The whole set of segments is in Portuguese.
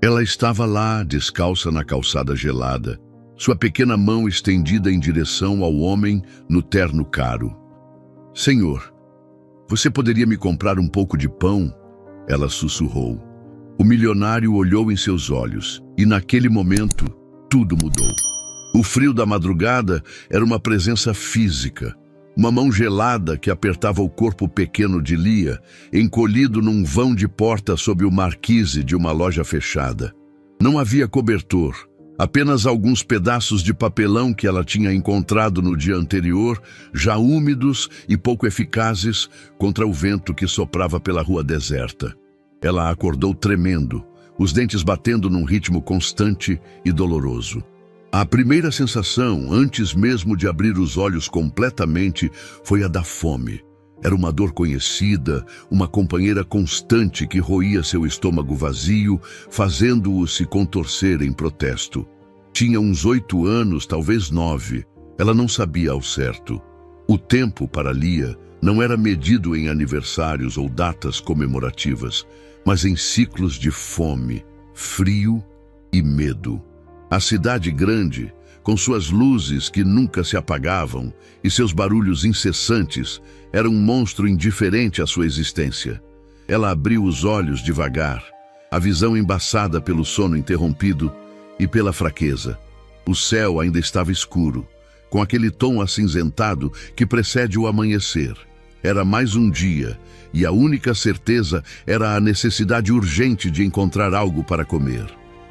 Ela estava lá, descalça na calçada gelada, sua pequena mão estendida em direção ao homem no terno caro. "Senhor, você poderia me comprar um pouco de pão?" Ela sussurrou. O milionário olhou em seus olhos e, naquele momento, tudo mudou. O frio da madrugada era uma presença física. Uma mão gelada que apertava o corpo pequeno de Lia, encolhido num vão de porta sob o marquise de uma loja fechada. Não havia cobertor, apenas alguns pedaços de papelão que ela tinha encontrado no dia anterior, já úmidos e pouco eficazes contra o vento que soprava pela rua deserta. Ela acordou tremendo, os dentes batendo num ritmo constante e doloroso. A primeira sensação, antes mesmo de abrir os olhos completamente, foi a da fome. Era uma dor conhecida, uma companheira constante que roía seu estômago vazio, fazendo-o se contorcer em protesto. Tinha uns 8 anos, talvez 9. Ela não sabia ao certo. O tempo para Lia não era medido em aniversários ou datas comemorativas, mas em ciclos de fome, frio e medo. A cidade grande, com suas luzes que nunca se apagavam e seus barulhos incessantes, era um monstro indiferente à sua existência. Ela abriu os olhos devagar, a visão embaçada pelo sono interrompido e pela fraqueza. O céu ainda estava escuro, com aquele tom acinzentado que precede o amanhecer. Era mais um dia, e a única certeza era a necessidade urgente de encontrar algo para comer.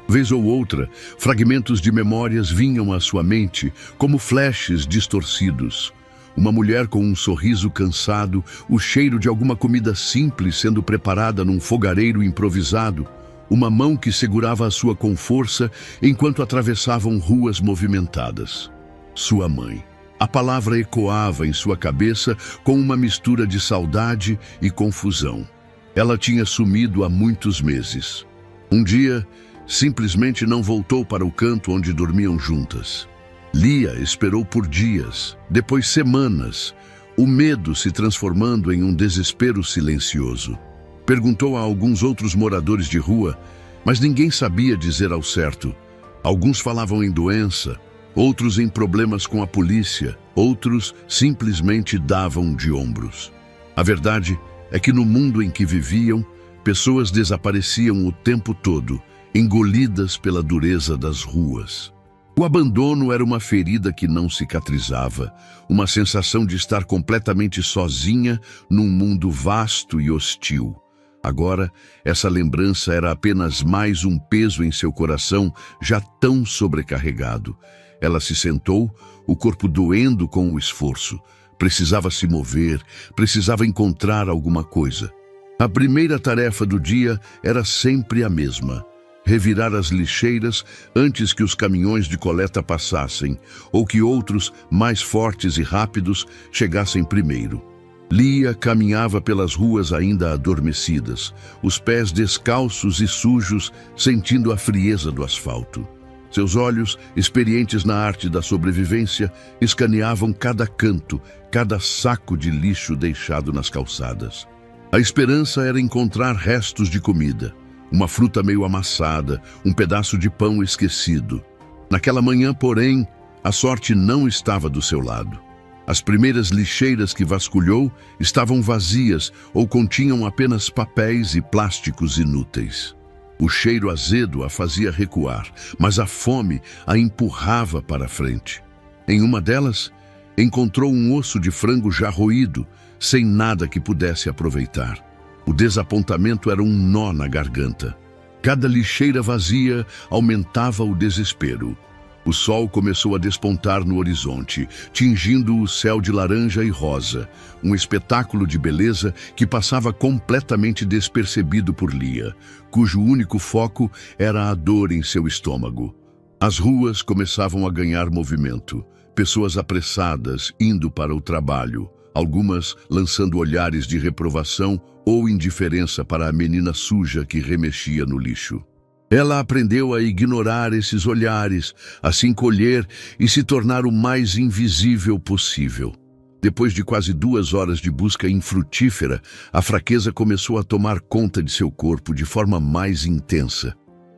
Vez ou outra, fragmentos de memórias vinham à sua mente como flashes distorcidos. Uma mulher com um sorriso cansado, o cheiro de alguma comida simples sendo preparada num fogareiro improvisado, uma mão que segurava a sua com força enquanto atravessavam ruas movimentadas. Sua mãe. A palavra ecoava em sua cabeça com uma mistura de saudade e confusão. Ela tinha sumido há muitos meses. Um dia, simplesmente não voltou para o canto onde dormiam juntas. Lia esperou por dias, depois semanas, o medo se transformando em um desespero silencioso. Perguntou a alguns outros moradores de rua, mas ninguém sabia dizer ao certo. Alguns falavam em doença, outros em problemas com a polícia, outros simplesmente davam de ombros. A verdade é que no mundo em que viviam, pessoas desapareciam o tempo todo, engolidas pela dureza das ruas. O abandono era uma ferida que não cicatrizava, uma sensação de estar completamente sozinha num mundo vasto e hostil. Agora, essa lembrança era apenas mais um peso em seu coração já tão sobrecarregado. Ela se sentou, o corpo doendo com o esforço. Precisava se mover, precisava encontrar alguma coisa. A primeira tarefa do dia era sempre a mesma: revirar as lixeiras antes que os caminhões de coleta passassem, ou que outros, mais fortes e rápidos, chegassem primeiro. Lia caminhava pelas ruas ainda adormecidas, os pés descalços e sujos, sentindo a frieza do asfalto. Seus olhos, experientes na arte da sobrevivência, escaneavam cada canto, cada saco de lixo deixado nas calçadas. A esperança era encontrar restos de comida. Uma fruta meio amassada, um pedaço de pão esquecido. Naquela manhã, porém, a sorte não estava do seu lado. As primeiras lixeiras que vasculhou estavam vazias ou continham apenas papéis e plásticos inúteis. O cheiro azedo a fazia recuar, mas a fome a empurrava para a frente. Em uma delas, encontrou um osso de frango já roído, sem nada que pudesse aproveitar. O desapontamento era um nó na garganta. Cada lixeira vazia aumentava o desespero. O sol começou a despontar no horizonte, tingindo o céu de laranja e rosa, um espetáculo de beleza que passava completamente despercebido por Lia, cujo único foco era a dor em seu estômago. As ruas começavam a ganhar movimento, pessoas apressadas indo para o trabalho, algumas lançando olhares de reprovação ou indiferença para a menina suja que remexia no lixo. Ela aprendeu a ignorar esses olhares, a se encolher e se tornar o mais invisível possível. Depois de quase 2 horas de busca infrutífera, a fraqueza começou a tomar conta de seu corpo de forma mais intensa.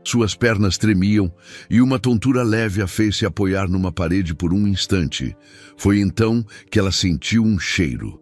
Suas pernas tremiam e uma tontura leve a fez se apoiar numa parede por um instante. Foi então que ela sentiu um cheiro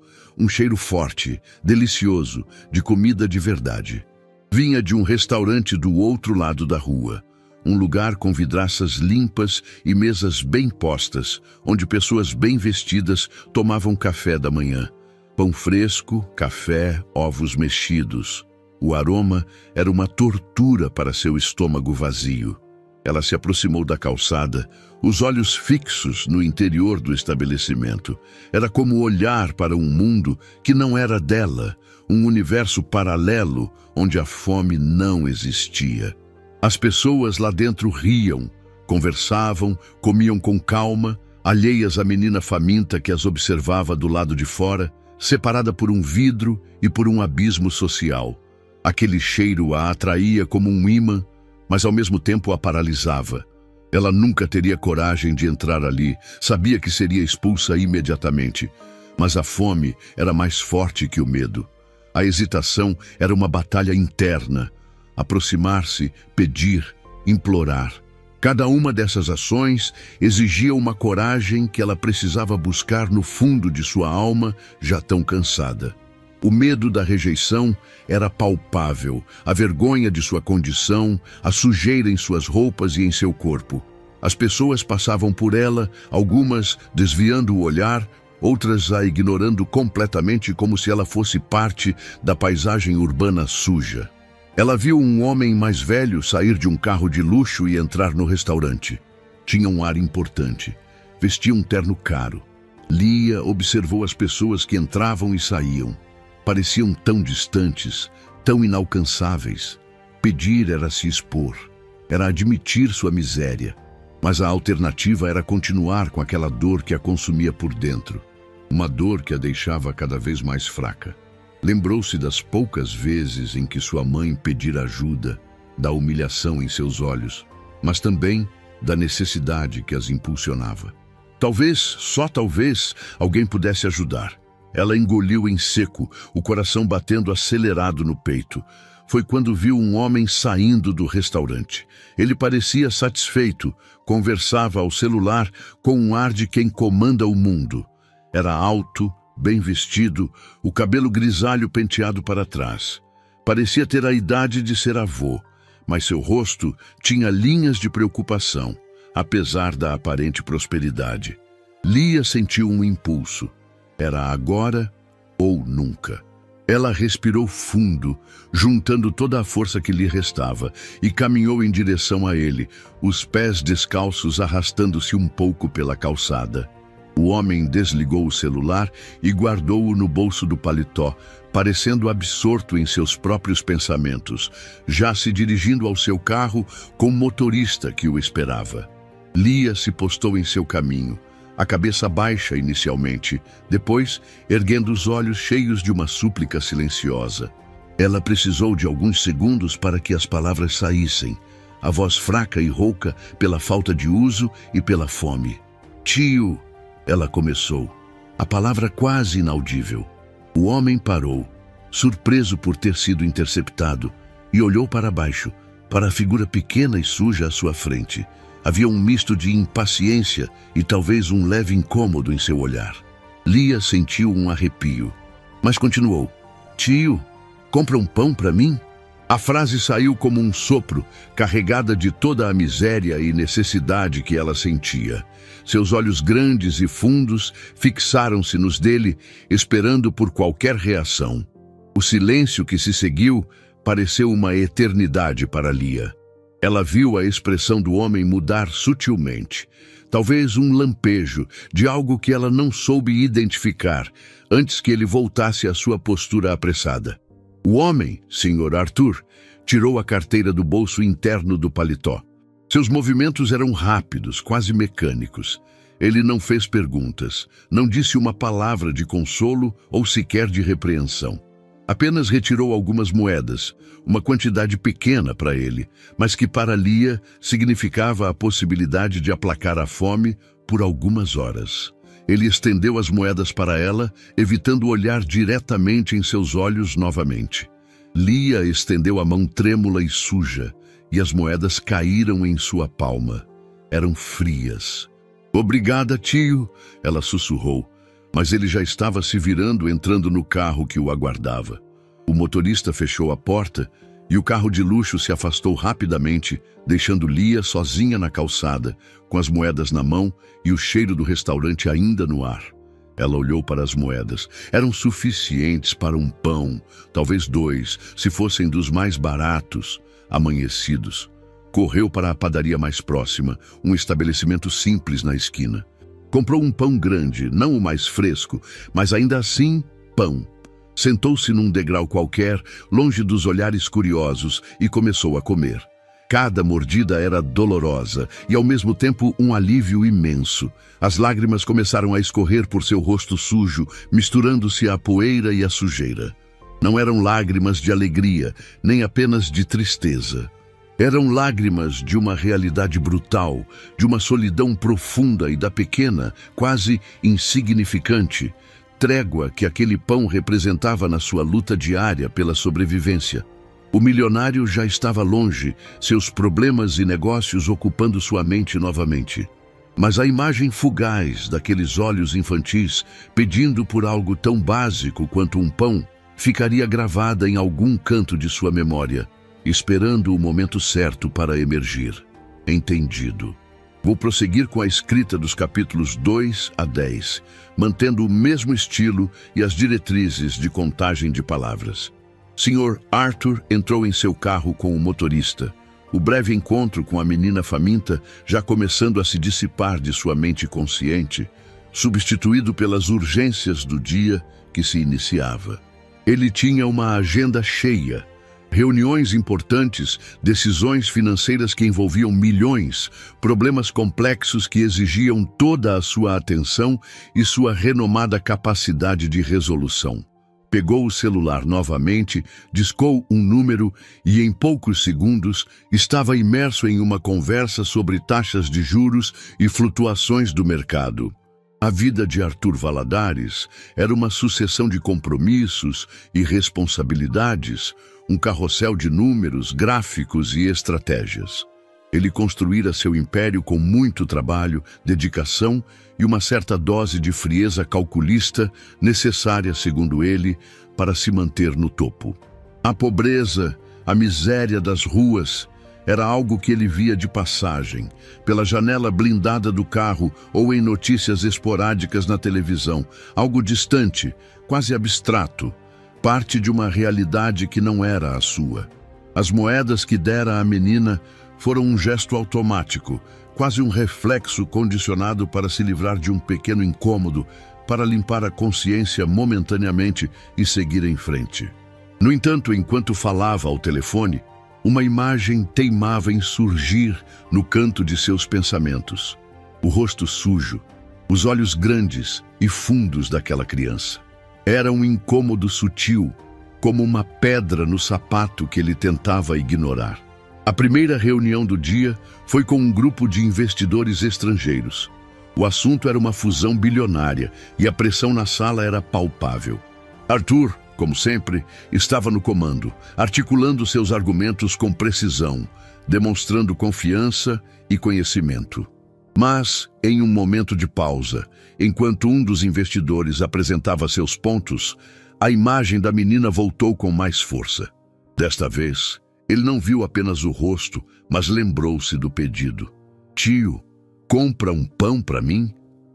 forte, delicioso, de comida de verdade. Vinha de um restaurante do outro lado da rua, um lugar com vidraças limpas e mesas bem postas, onde pessoas bem vestidas tomavam café da manhã. Pão fresco, café, ovos mexidos. O aroma era uma tortura para seu estômago vazio. Ela se aproximou da calçada, os olhos fixos no interior do estabelecimento. Era como olhar para um mundo que não era dela, um universo paralelo onde a fome não existia. As pessoas lá dentro riam, conversavam, comiam com calma, alheias à menina faminta que as observava do lado de fora, separada por um vidro e por um abismo social. Aquele cheiro a atraía como um ímã, mas ao mesmo tempo a paralisava. Ela nunca teria coragem de entrar ali, sabia que seria expulsa imediatamente. Mas a fome era mais forte que o medo. A hesitação era uma batalha interna. Aproximar-se, pedir, implorar. Cada uma dessas ações exigia uma coragem que ela precisava buscar no fundo de sua alma, já tão cansada. O medo da rejeição era palpável, a vergonha de sua condição, a sujeira em suas roupas e em seu corpo. As pessoas passavam por ela, algumas desviando o olhar, outras a ignorando completamente como se ela fosse parte da paisagem urbana suja. Ela viu um homem mais velho sair de um carro de luxo e entrar no restaurante. Tinha um ar importante. Vestia um terno caro. Lia observou as pessoas que entravam e saíam. Pareciam tão distantes, tão inalcançáveis. Pedir era se expor, era admitir sua miséria. Mas a alternativa era continuar com aquela dor que a consumia por dentro. Uma dor que a deixava cada vez mais fraca. Lembrou-se das poucas vezes em que sua mãe pedira ajuda, da humilhação em seus olhos, mas também da necessidade que as impulsionava. Talvez, só talvez, alguém pudesse ajudar. Ela engoliu em seco, o coração batendo acelerado no peito. Foi quando viu um homem saindo do restaurante. Ele parecia satisfeito, conversava ao celular com um ar de quem comanda o mundo. Era alto, bem vestido, o cabelo grisalho penteado para trás. Parecia ter a idade de ser avô, mas seu rosto tinha linhas de preocupação, apesar da aparente prosperidade. Lia sentiu um impulso. Era agora ou nunca. Ela respirou fundo, juntando toda a força que lhe restava, e caminhou em direção a ele, os pés descalços arrastando-se um pouco pela calçada. O homem desligou o celular e guardou-o no bolso do paletó, parecendo absorto em seus próprios pensamentos, já se dirigindo ao seu carro com o motorista que o esperava. Lia se postou em seu caminho, a cabeça baixa inicialmente, depois erguendo os olhos cheios de uma súplica silenciosa. Ela precisou de alguns segundos para que as palavras saíssem, a voz fraca e rouca pela falta de uso e pela fome. "Tio", ela começou, a palavra quase inaudível. O homem parou, surpreso por ter sido interceptado, e olhou para baixo, para a figura pequena e suja à sua frente. Havia um misto de impaciência e talvez um leve incômodo em seu olhar. Lia sentiu um arrepio, mas continuou. "Tio, compra um pão para mim?" A frase saiu como um sopro, carregada de toda a miséria e necessidade que ela sentia. Seus olhos grandes e fundos fixaram-se nos dele, esperando por qualquer reação. O silêncio que se seguiu pareceu uma eternidade para Lia. Ela viu a expressão do homem mudar sutilmente, talvez um lampejo de algo que ela não soube identificar, antes que ele voltasse à sua postura apressada. O homem, Sr. Arthur, tirou a carteira do bolso interno do paletó. Seus movimentos eram rápidos, quase mecânicos. Ele não fez perguntas, não disse uma palavra de consolo ou sequer de repreensão. Apenas retirou algumas moedas, uma quantidade pequena para ele, mas que para Lia significava a possibilidade de aplacar a fome por algumas horas. Ele estendeu as moedas para ela, evitando olhar diretamente em seus olhos novamente. Lia estendeu a mão trêmula e suja, e as moedas caíram em sua palma. Eram frias. "Obrigada, tio", ela sussurrou, mas ele já estava se virando, entrando no carro que o aguardava. O motorista fechou a porta e o carro de luxo se afastou rapidamente, deixando Lia sozinha na calçada, com as moedas na mão e o cheiro do restaurante ainda no ar. Ela olhou para as moedas. Eram suficientes para um pão, talvez 2, se fossem dos mais baratos. Amanhecidos, correu para a padaria mais próxima, um estabelecimento simples na esquina. Comprou um pão grande, não o mais fresco, mas ainda assim, pão. Sentou-se num degrau qualquer, longe dos olhares curiosos, e começou a comer. Cada mordida era dolorosa e, ao mesmo tempo, um alívio imenso. As lágrimas começaram a escorrer por seu rosto sujo, misturando-se à poeira e à sujeira. Não eram lágrimas de alegria, nem apenas de tristeza. Eram lágrimas de uma realidade brutal, de uma solidão profunda e da pequena, quase insignificante, trégua que aquele pão representava na sua luta diária pela sobrevivência. O milionário já estava longe, seus problemas e negócios ocupando sua mente novamente. Mas a imagem fugaz daqueles olhos infantis, pedindo por algo tão básico quanto um pão, ficaria gravada em algum canto de sua memória, esperando o momento certo para emergir. Entendido. Vou prosseguir com a escrita dos capítulos 2 a 10, mantendo o mesmo estilo e as diretrizes de contagem de palavras. Sr. Arthur entrou em seu carro com o motorista. O breve encontro com a menina faminta já começando a se dissipar de sua mente consciente, substituído pelas urgências do dia que se iniciava. Ele tinha uma agenda cheia. Reuniões importantes, decisões financeiras que envolviam milhões, problemas complexos que exigiam toda a sua atenção e sua renomada capacidade de resolução. Pegou o celular novamente, discou um número e, em poucos segundos, estava imerso em uma conversa sobre taxas de juros e flutuações do mercado. A vida de Arthur Valadares era uma sucessão de compromissos e responsabilidades, um carrossel de números, gráficos e estratégias. Ele construíra seu império com muito trabalho, dedicação e uma certa dose de frieza calculista necessária, segundo ele, para se manter no topo. A pobreza, a miséria das ruas, era algo que ele via de passagem, pela janela blindada do carro ou em notícias esporádicas na televisão, algo distante, quase abstrato, parte de uma realidade que não era a sua. As moedas que dera à menina foram um gesto automático, quase um reflexo condicionado para se livrar de um pequeno incômodo, para limpar a consciência momentaneamente e seguir em frente. No entanto, enquanto falava ao telefone, uma imagem teimava em surgir no canto de seus pensamentos. O rosto sujo, os olhos grandes e fundos daquela criança. Era um incômodo sutil, como uma pedra no sapato que ele tentava ignorar. A primeira reunião do dia foi com um grupo de investidores estrangeiros. O assunto era uma fusão bilionária e a pressão na sala era palpável. Arthur, como sempre, estava no comando, articulando seus argumentos com precisão, demonstrando confiança e conhecimento. Mas, em um momento de pausa, enquanto um dos investidores apresentava seus pontos, a imagem da menina voltou com mais força. Desta vez, ele não viu apenas o rosto, mas lembrou-se do pedido. "Tio, compra um pão para mim?"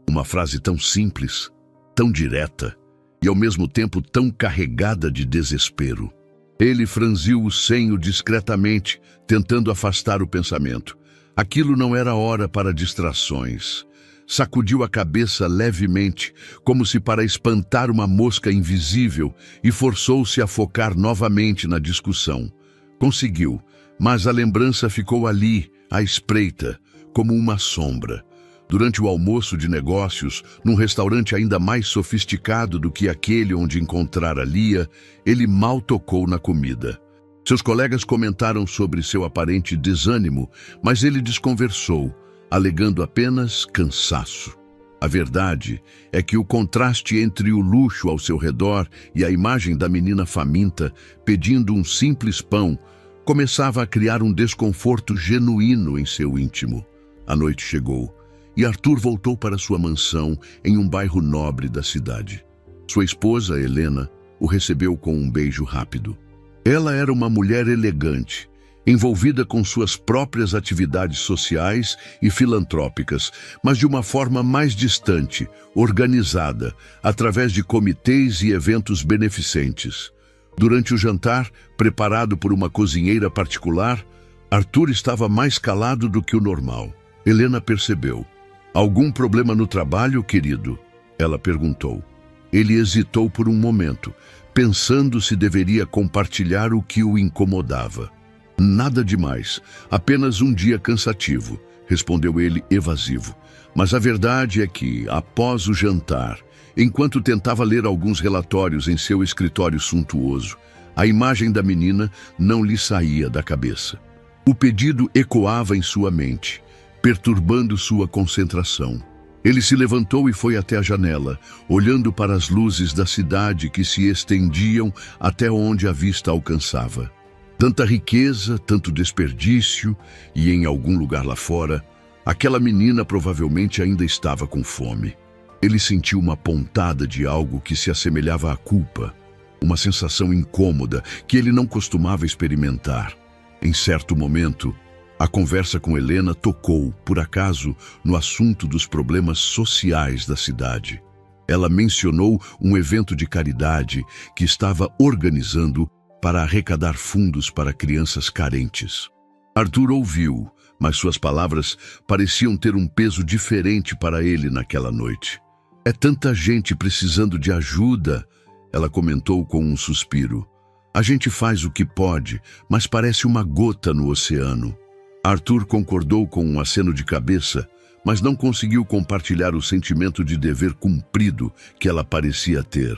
Uma frase tão simples, tão direta e ao mesmo tempo tão carregada de desespero. Ele franziu o senho discretamente, tentando afastar o pensamento. Aquilo não era hora para distrações. Sacudiu a cabeça levemente, como se para espantar uma mosca invisível, e forçou-se a focar novamente na discussão. Conseguiu, mas a lembrança ficou ali, à espreita, como uma sombra. Durante o almoço de negócios, num restaurante ainda mais sofisticado do que aquele onde encontrara Lia, ele mal tocou na comida. Seus colegas comentaram sobre seu aparente desânimo, mas ele desconversou, alegando apenas cansaço. A verdade é que o contraste entre o luxo ao seu redor e a imagem da menina faminta pedindo um simples pão começava a criar um desconforto genuíno em seu íntimo. A noite chegou e Arthur voltou para sua mansão em um bairro nobre da cidade. Sua esposa, Helena, o recebeu com um beijo rápido. Ela era uma mulher elegante, envolvida com suas próprias atividades sociais e filantrópicas, mas de uma forma mais distante, organizada, através de comitês e eventos beneficentes. Durante o jantar, preparado por uma cozinheira particular, Arthur estava mais calado do que o normal. Helena percebeu. "Algum problema no trabalho, querido?" ela perguntou. Ele hesitou por um momento, pensando se deveria compartilhar o que o incomodava. "Nada demais, apenas um dia cansativo", respondeu ele evasivo. Mas a verdade é que, após o jantar, enquanto tentava ler alguns relatórios em seu escritório suntuoso, a imagem da menina não lhe saía da cabeça. O pedido ecoava em sua mente, perturbando sua concentração. Ele se levantou e foi até a janela, olhando para as luzes da cidade que se estendiam até onde a vista alcançava. Tanta riqueza, tanto desperdício, e em algum lugar lá fora, aquela menina provavelmente ainda estava com fome. Ele sentiu uma pontada de algo que se assemelhava à culpa, uma sensação incômoda que ele não costumava experimentar. Em certo momento, a conversa com Helena tocou, por acaso, no assunto dos problemas sociais da cidade. Ela mencionou um evento de caridade que estava organizando para arrecadar fundos para crianças carentes. Arthur ouviu, mas suas palavras pareciam ter um peso diferente para ele naquela noite. "É tanta gente precisando de ajuda", ela comentou com um suspiro. "A gente faz o que pode, mas parece uma gota no oceano." Arthur concordou com um aceno de cabeça, mas não conseguiu compartilhar o sentimento de dever cumprido que ela parecia ter.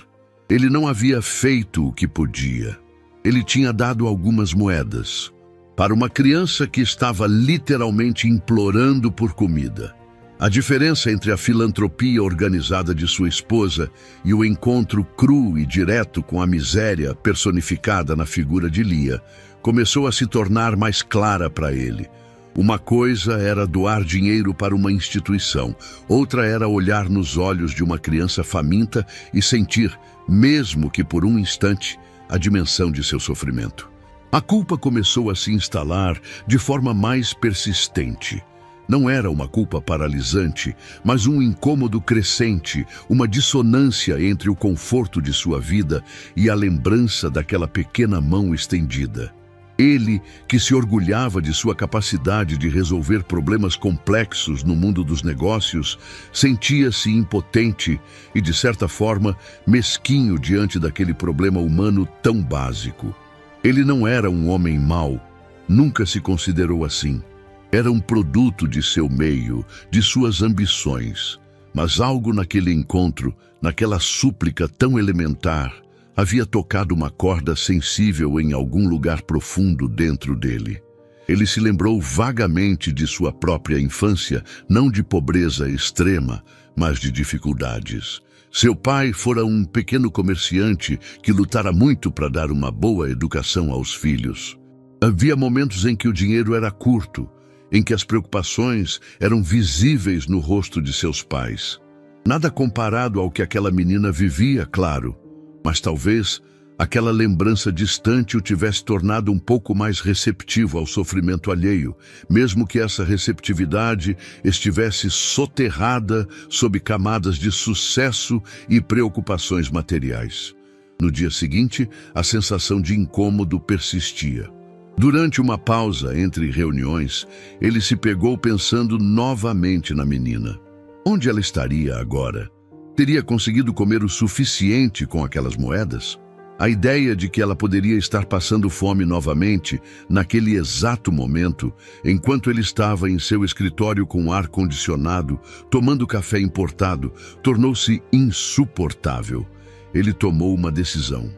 Ele não havia feito o que podia. Ele tinha dado algumas moedas para uma criança que estava literalmente implorando por comida. A diferença entre a filantropia organizada de sua esposa e o encontro cru e direto com a miséria personificada na figura de Lia começou a se tornar mais clara para ele. Uma coisa era doar dinheiro para uma instituição, outra era olhar nos olhos de uma criança faminta e sentir, mesmo que por um instante, a dimensão de seu sofrimento. A culpa começou a se instalar de forma mais persistente. Não era uma culpa paralisante, mas um incômodo crescente, uma dissonância entre o conforto de sua vida e a lembrança daquela pequena mão estendida. Ele, que se orgulhava de sua capacidade de resolver problemas complexos no mundo dos negócios, sentia-se impotente e, de certa forma, mesquinho diante daquele problema humano tão básico. Ele não era um homem mau, nunca se considerou assim. Era um produto de seu meio, de suas ambições. Mas algo naquele encontro, naquela súplica tão elementar, havia tocado uma corda sensível em algum lugar profundo dentro dele. Ele se lembrou vagamente de sua própria infância, não de pobreza extrema, mas de dificuldades. Seu pai fora um pequeno comerciante que lutara muito para dar uma boa educação aos filhos. Havia momentos em que o dinheiro era curto, em que as preocupações eram visíveis no rosto de seus pais. Nada comparado ao que aquela menina vivia, claro, mas talvez aquela lembrança distante o tivesse tornado um pouco mais receptivo ao sofrimento alheio, mesmo que essa receptividade estivesse soterrada sob camadas de sucesso e preocupações materiais. No dia seguinte, a sensação de incômodo persistia. Durante uma pausa entre reuniões, ele se pegou pensando novamente na menina. Onde ela estaria agora? Teria conseguido comer o suficiente com aquelas moedas? A ideia de que ela poderia estar passando fome novamente, naquele exato momento, enquanto ele estava em seu escritório com ar-condicionado, tomando café importado, tornou-se insuportável. Ele tomou uma decisão.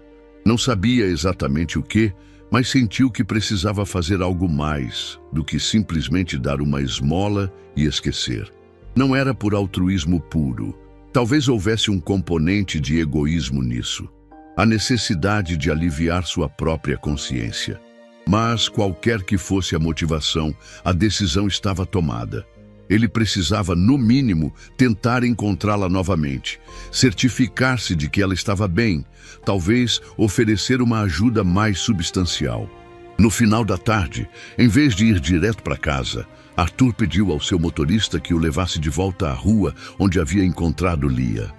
Não sabia exatamente o que, mas sentiu que precisava fazer algo mais do que simplesmente dar uma esmola e esquecer. Não era por altruísmo puro. Talvez houvesse um componente de egoísmo nisso. A necessidade de aliviar sua própria consciência. Mas, qualquer que fosse a motivação, a decisão estava tomada. Ele precisava, no mínimo, tentar encontrá-la novamente, certificar-se de que ela estava bem, talvez oferecer uma ajuda mais substancial. No final da tarde, em vez de ir direto para casa, Arthur pediu ao seu motorista que o levasse de volta à rua onde havia encontrado Lia.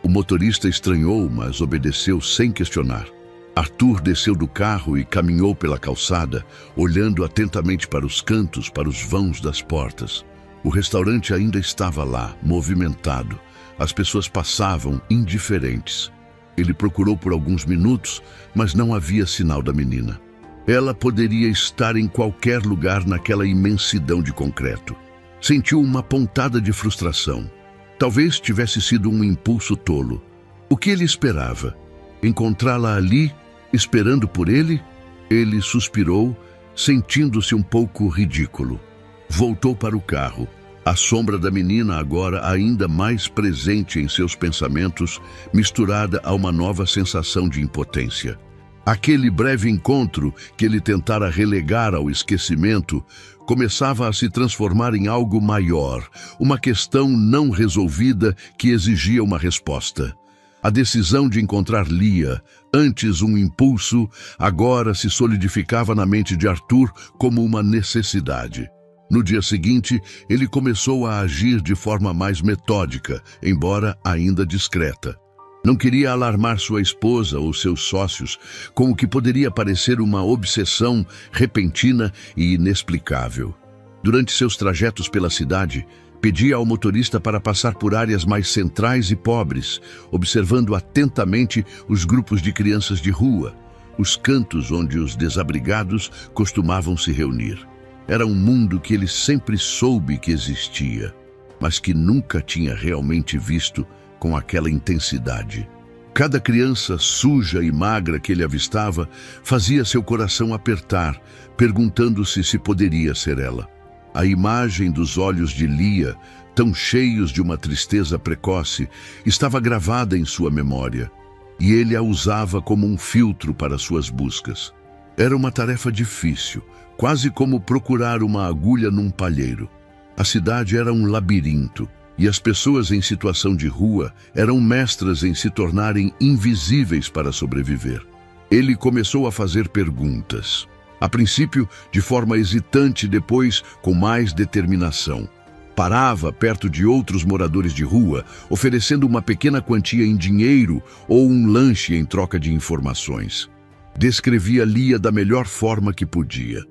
O motorista estranhou, mas obedeceu sem questionar. Arthur desceu do carro e caminhou pela calçada, olhando atentamente para os cantos, para os vãos das portas. O restaurante ainda estava lá, movimentado. As pessoas passavam, indiferentes. Ele procurou por alguns minutos, mas não havia sinal da menina. Ela poderia estar em qualquer lugar naquela imensidão de concreto. Sentiu uma pontada de frustração. Talvez tivesse sido um impulso tolo. O que ele esperava? Encontrá-la ali, esperando por ele? Ele suspirou, sentindo-se um pouco ridículo. Voltou para o carro. A sombra da menina, agora ainda mais presente em seus pensamentos, misturada a uma nova sensação de impotência. Aquele breve encontro que ele tentara relegar ao esquecimento começava a se transformar em algo maior, uma questão não resolvida que exigia uma resposta. A decisão de encontrar Lia, antes um impulso, agora se solidificava na mente de Arthur como uma necessidade. No dia seguinte, ele começou a agir de forma mais metódica, embora ainda discreta. Não queria alarmar sua esposa ou seus sócios com o que poderia parecer uma obsessão repentina e inexplicável. Durante seus trajetos pela cidade, pedia ao motorista para passar por áreas mais centrais e pobres, observando atentamente os grupos de crianças de rua, os cantos onde os desabrigados costumavam se reunir. Era um mundo que ele sempre soube que existia, mas que nunca tinha realmente visto com aquela intensidade. Cada criança suja e magra que ele avistava fazia seu coração apertar, perguntando-se se poderia ser ela. A imagem dos olhos de Lia, tão cheios de uma tristeza precoce, estava gravada em sua memória, e ele a usava como um filtro para suas buscas. Era uma tarefa difícil, quase como procurar uma agulha num palheiro. A cidade era um labirinto, e as pessoas em situação de rua eram mestras em se tornarem invisíveis para sobreviver. Ele começou a fazer perguntas. A princípio, de forma hesitante, depois com mais determinação. Parava perto de outros moradores de rua, oferecendo uma pequena quantia em dinheiro ou um lanche em troca de informações. Descrevia Lia da melhor forma que podia.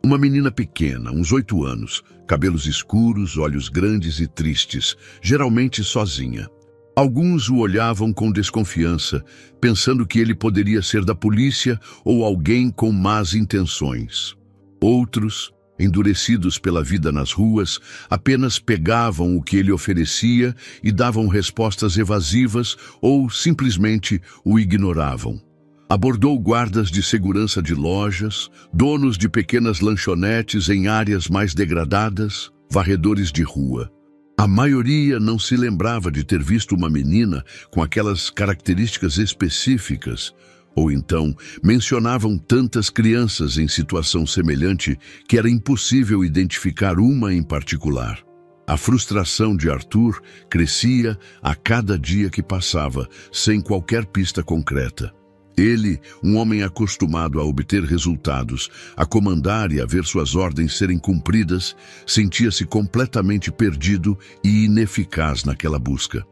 Uma menina pequena, uns 8 anos, cabelos escuros, olhos grandes e tristes, geralmente sozinha. Alguns o olhavam com desconfiança, pensando que ele poderia ser da polícia ou alguém com más intenções. Outros, endurecidos pela vida nas ruas, apenas pegavam o que ele oferecia e davam respostas evasivas ou simplesmente o ignoravam. Abordou guardas de segurança de lojas, donos de pequenas lanchonetes em áreas mais degradadas, varredores de rua. A maioria não se lembrava de ter visto uma menina com aquelas características específicas, ou então mencionavam tantas crianças em situação semelhante que era impossível identificar uma em particular. A frustração de Arthur crescia a cada dia que passava, sem qualquer pista concreta. Ele, um homem acostumado a obter resultados, a comandar e a ver suas ordens serem cumpridas, sentia-se completamente perdido e ineficaz naquela busca.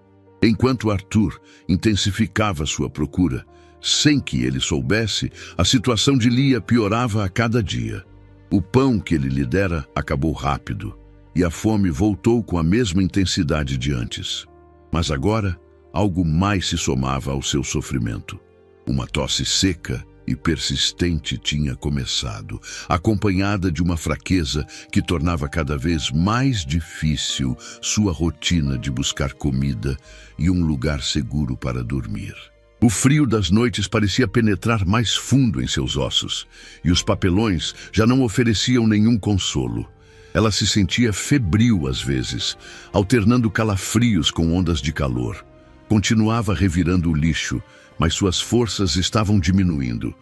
Enquanto Arthur intensificava sua procura, sem que ele soubesse, a situação de Lia piorava a cada dia. O pão que ele lhe dera acabou rápido, e a fome voltou com a mesma intensidade de antes. Mas agora, algo mais se somava ao seu sofrimento. Uma tosse seca e persistente tinha começado, acompanhada de uma fraqueza que tornava cada vez mais difícil sua rotina de buscar comida e um lugar seguro para dormir. O frio das noites parecia penetrar mais fundo em seus ossos, e os papelões já não ofereciam nenhum consolo. Ela se sentia febril às vezes, alternando calafrios com ondas de calor. Continuava revirando o lixo, mas suas forças estavam diminuindo.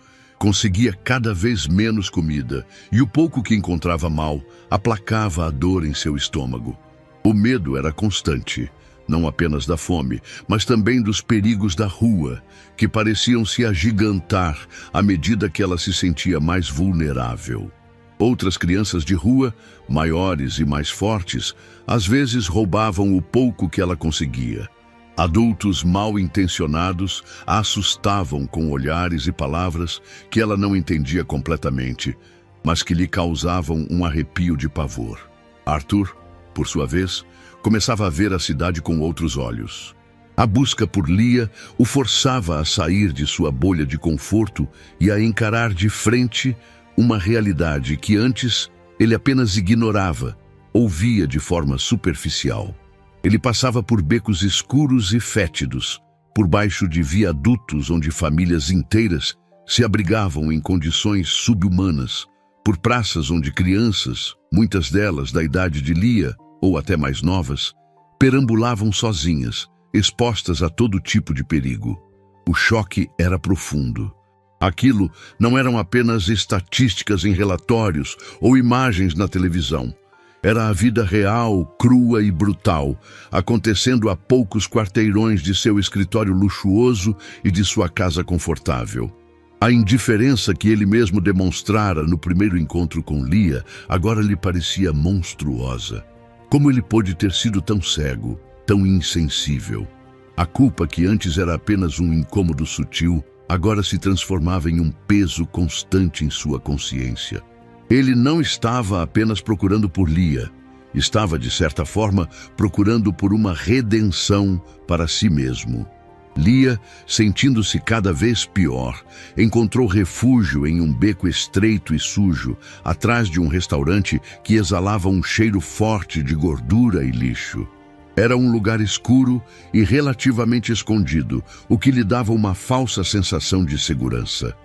Conseguia cada vez menos comida, e o pouco que encontrava mal aplacava a dor em seu estômago. O medo era constante, não apenas da fome, mas também dos perigos da rua, que pareciam se agigantar à medida que ela se sentia mais vulnerável. Outras crianças de rua, maiores e mais fortes, às vezes roubavam o pouco que ela conseguia. Adultos mal intencionados a assustavam com olhares e palavras que ela não entendia completamente, mas que lhe causavam um arrepio de pavor. Arthur, por sua vez, começava a ver a cidade com outros olhos. A busca por Lia o forçava a sair de sua bolha de conforto e a encarar de frente uma realidade que antes ele apenas ignorava, ouvia de forma superficial. Ele passava por becos escuros e fétidos, por baixo de viadutos onde famílias inteiras se abrigavam em condições subhumanas, por praças onde crianças, muitas delas da idade de Lia ou até mais novas, perambulavam sozinhas, expostas a todo tipo de perigo. O choque era profundo. Aquilo não eram apenas estatísticas em relatórios ou imagens na televisão. Era a vida real, crua e brutal, acontecendo a poucos quarteirões de seu escritório luxuoso e de sua casa confortável. A indiferença que ele mesmo demonstrara no primeiro encontro com Lia agora lhe parecia monstruosa. Como ele pôde ter sido tão cego, tão insensível? A culpa, que antes era apenas um incômodo sutil, agora se transformava em um peso constante em sua consciência. Ele não estava apenas procurando por Lia, estava, de certa forma, procurando por uma redenção para si mesmo. Lia, sentindo-se cada vez pior, encontrou refúgio em um beco estreito e sujo, atrás de um restaurante que exalava um cheiro forte de gordura e lixo. Era um lugar escuro e relativamente escondido, o que lhe dava uma falsa sensação de segurança.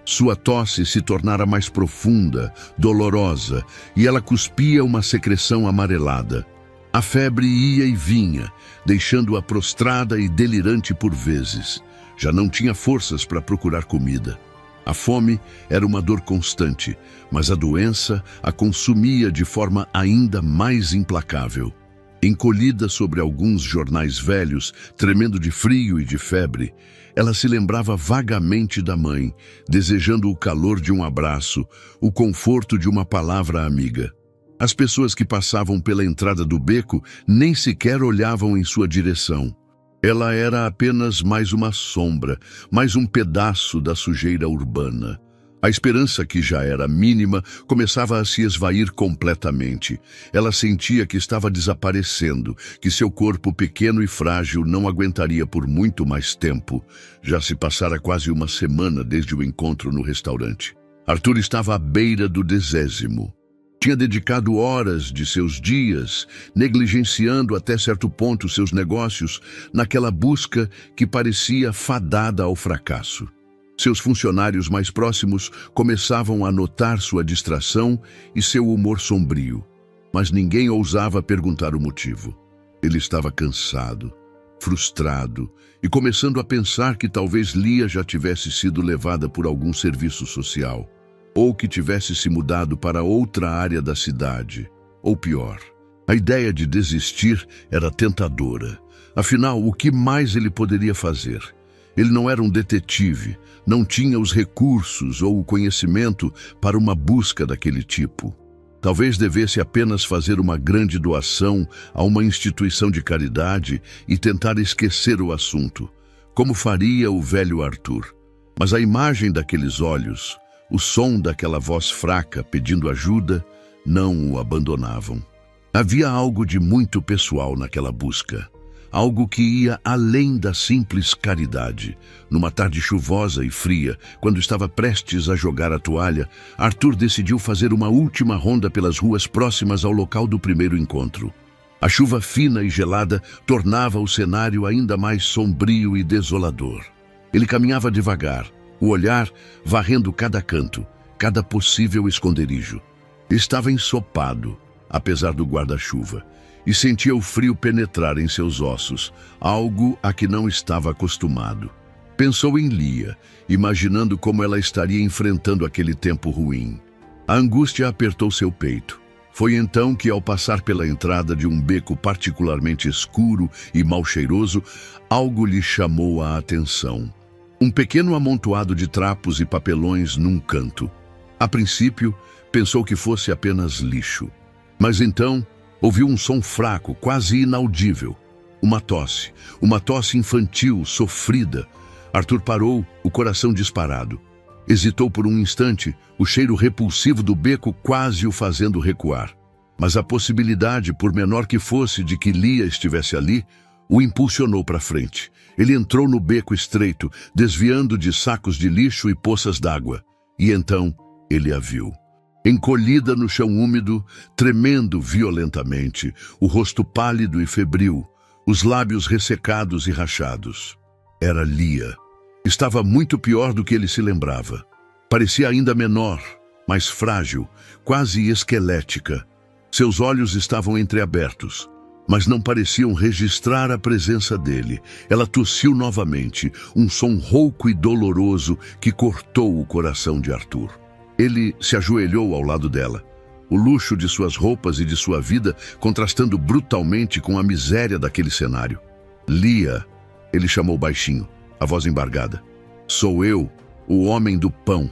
Sua tosse se tornara mais profunda, dolorosa, e ela cuspia uma secreção amarelada. A febre ia e vinha, deixando-a prostrada e delirante por vezes. Já não tinha forças para procurar comida. A fome era uma dor constante, mas a doença a consumia de forma ainda mais implacável. Encolhida sobre alguns jornais velhos, tremendo de frio e de febre, ela se lembrava vagamente da mãe, desejando o calor de um abraço, o conforto de uma palavra amiga. As pessoas que passavam pela entrada do beco nem sequer olhavam em sua direção. Ela era apenas mais uma sombra, mais um pedaço da sujeira urbana. A esperança, que já era mínima, começava a se esvair completamente. Ela sentia que estava desaparecendo, que seu corpo pequeno e frágil não aguentaria por muito mais tempo. Já se passara quase uma semana desde o encontro no restaurante. Arthur estava à beira do desésimo. Tinha dedicado horas de seus dias, negligenciando até certo ponto seus negócios, naquela busca que parecia fadada ao fracasso. Seus funcionários mais próximos começavam a notar sua distração e seu humor sombrio, mas ninguém ousava perguntar o motivo. Ele estava cansado, frustrado e começando a pensar que talvez Lia já tivesse sido levada por algum serviço social, ou que tivesse se mudado para outra área da cidade, ou pior. A ideia de desistir era tentadora. Afinal, o que mais ele poderia fazer? Ele não era um detetive, não tinha os recursos ou o conhecimento para uma busca daquele tipo. Talvez devesse apenas fazer uma grande doação a uma instituição de caridade e tentar esquecer o assunto, como faria o velho Arthur. Mas a imagem daqueles olhos, o som daquela voz fraca pedindo ajuda, não o abandonavam. Havia algo de muito pessoal naquela busca. Algo que ia além da simples caridade. Numa tarde chuvosa e fria, quando estava prestes a jogar a toalha, Arthur decidiu fazer uma última ronda pelas ruas próximas ao local do primeiro encontro. A chuva fina e gelada tornava o cenário ainda mais sombrio e desolador. Ele caminhava devagar, o olhar varrendo cada canto, cada possível esconderijo. Estava ensopado, apesar do guarda-chuva, e sentia o frio penetrar em seus ossos, algo a que não estava acostumado. Pensou em Lia, imaginando como ela estaria enfrentando aquele tempo ruim. A angústia apertou seu peito. Foi então que, ao passar pela entrada de um beco particularmente escuro e mal cheiroso, algo lhe chamou a atenção. Um pequeno amontoado de trapos e papelões num canto. A princípio, pensou que fosse apenas lixo. Mas então, ouviu um som fraco, quase inaudível. Uma tosse infantil, sofrida. Arthur parou, o coração disparado. Hesitou por um instante, o cheiro repulsivo do beco quase o fazendo recuar. Mas a possibilidade, por menor que fosse, de que Lia estivesse ali, o impulsionou para frente. Ele entrou no beco estreito, desviando de sacos de lixo e poças d'água. E então, ele a viu. Encolhida no chão úmido, tremendo violentamente, o rosto pálido e febril, os lábios ressecados e rachados. Era Lia. Estava muito pior do que ele se lembrava. Parecia ainda menor, mais frágil, quase esquelética. Seus olhos estavam entreabertos, mas não pareciam registrar a presença dele. Ela tossiu novamente, um som rouco e doloroso que cortou o coração de Arthur. Ele se ajoelhou ao lado dela, o luxo de suas roupas e de sua vida contrastando brutalmente com a miséria daquele cenário. Lia, ele chamou baixinho, a voz embargada. Sou eu, o homem do pão.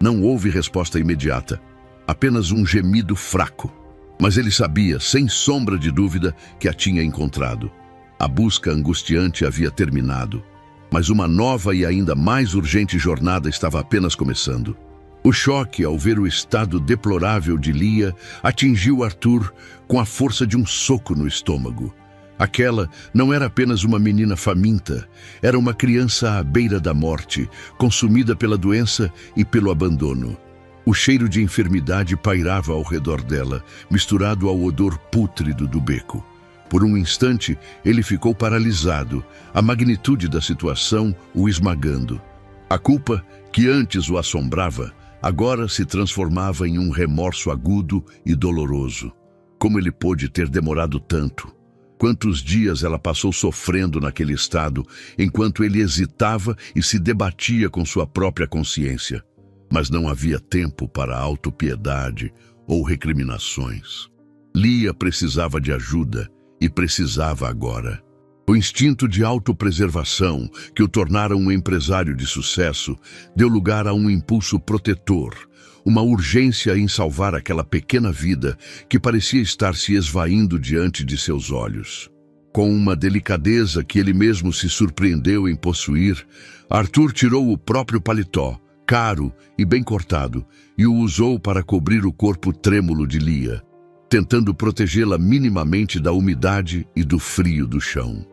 Não houve resposta imediata, apenas um gemido fraco. Mas ele sabia, sem sombra de dúvida, que a tinha encontrado. A busca angustiante havia terminado, mas uma nova e ainda mais urgente jornada estava apenas começando. O choque ao ver o estado deplorável de Lia atingiu Arthur com a força de um soco no estômago. Aquela não era apenas uma menina faminta, era uma criança à beira da morte, consumida pela doença e pelo abandono. O cheiro de enfermidade pairava ao redor dela, misturado ao odor pútrido do beco. Por um instante, ele ficou paralisado, a magnitude da situação o esmagando. A culpa, que antes o assombrava, agora se transformava em um remorso agudo e doloroso. Como ele pôde ter demorado tanto? Quantos dias ela passou sofrendo naquele estado, enquanto ele hesitava e se debatia com sua própria consciência. Mas não havia tempo para autopiedade ou recriminações. Lia precisava de ajuda e precisava agora. O instinto de autopreservação, que o tornara um empresário de sucesso, deu lugar a um impulso protetor, uma urgência em salvar aquela pequena vida que parecia estar se esvaindo diante de seus olhos. Com uma delicadeza que ele mesmo se surpreendeu em possuir, Arthur tirou o próprio paletó, caro e bem cortado, e o usou para cobrir o corpo trêmulo de Lia, tentando protegê-la minimamente da umidade e do frio do chão.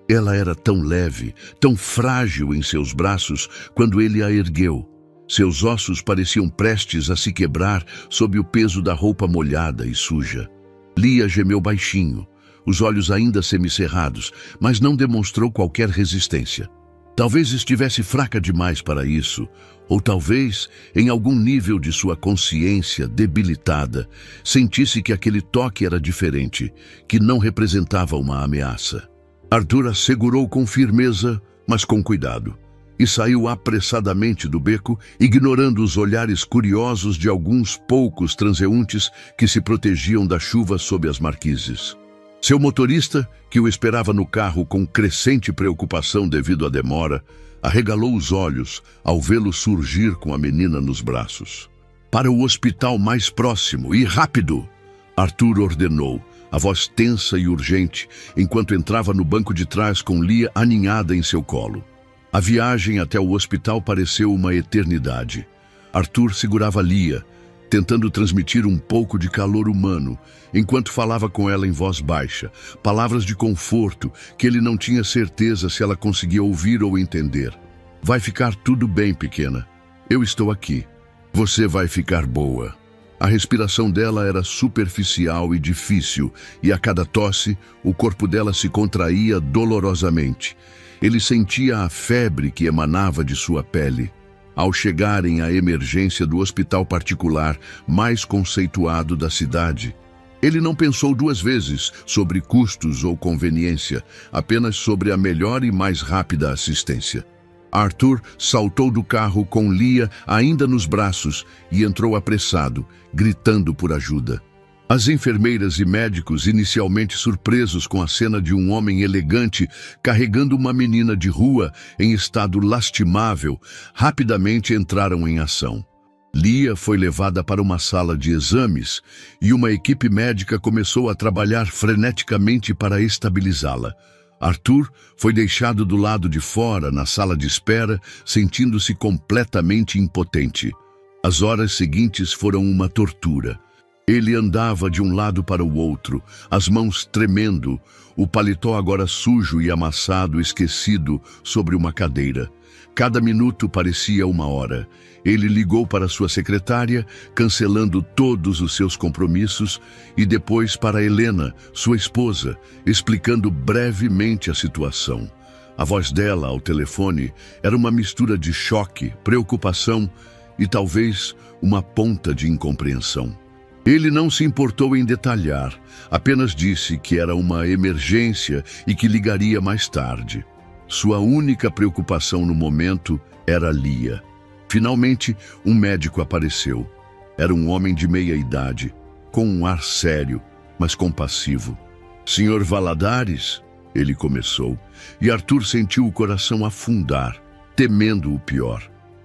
Ela era tão leve, tão frágil em seus braços quando ele a ergueu. Seus ossos pareciam prestes a se quebrar sob o peso da roupa molhada e suja. Lia gemeu baixinho, os olhos ainda semicerrados, mas não demonstrou qualquer resistência. Talvez estivesse fraca demais para isso, ou talvez, em algum nível de sua consciência debilitada, sentisse que aquele toque era diferente, que não representava uma ameaça. Arthur a segurou com firmeza, mas com cuidado, e saiu apressadamente do beco, ignorando os olhares curiosos de alguns poucos transeuntes que se protegiam da chuva sob as marquises. Seu motorista, que o esperava no carro com crescente preocupação devido à demora, arregalou os olhos ao vê-lo surgir com a menina nos braços. Para o hospital mais próximo e rápido! Arthur ordenou, a voz tensa e urgente, enquanto entrava no banco de trás com Lia aninhada em seu colo. A viagem até o hospital pareceu uma eternidade. Arthur segurava Lia, tentando transmitir um pouco de calor humano, enquanto falava com ela em voz baixa, palavras de conforto que ele não tinha certeza se ela conseguia ouvir ou entender. Vai ficar tudo bem, pequena. Eu estou aqui. Você vai ficar boa. A respiração dela era superficial e difícil, e a cada tosse, o corpo dela se contraía dolorosamente. Ele sentia a febre que emanava de sua pele. Ao chegarem à emergência do hospital particular mais conceituado da cidade, ele não pensou duas vezes sobre custos ou conveniência, apenas sobre a melhor e mais rápida assistência. Arthur saltou do carro com Lia ainda nos braços e entrou apressado, gritando por ajuda. As enfermeiras e médicos, inicialmente surpresos com a cena de um homem elegante carregando uma menina de rua em estado lastimável, rapidamente entraram em ação. Lia foi levada para uma sala de exames e uma equipe médica começou a trabalhar freneticamente para estabilizá-la. Arthur foi deixado do lado de fora, na sala de espera, sentindo-se completamente impotente. As horas seguintes foram uma tortura. Ele andava de um lado para o outro, as mãos tremendo, o paletó agora sujo e amassado, esquecido sobre uma cadeira. Cada minuto parecia uma hora. Ele ligou para sua secretária, cancelando todos os seus compromissos, e depois para Helena, sua esposa, explicando brevemente a situação. A voz dela ao telefone era uma mistura de choque, preocupação e talvez uma ponta de incompreensão. Ele não se importou em detalhar, apenas disse que era uma emergência e que ligaria mais tarde. Sua única preocupação no momento era Lia. Finalmente, um médico apareceu. Era um homem de meia idade, com um ar sério, mas compassivo. "Senhor Valadares", ele começou, e Arthur sentiu o coração afundar, temendo o pior.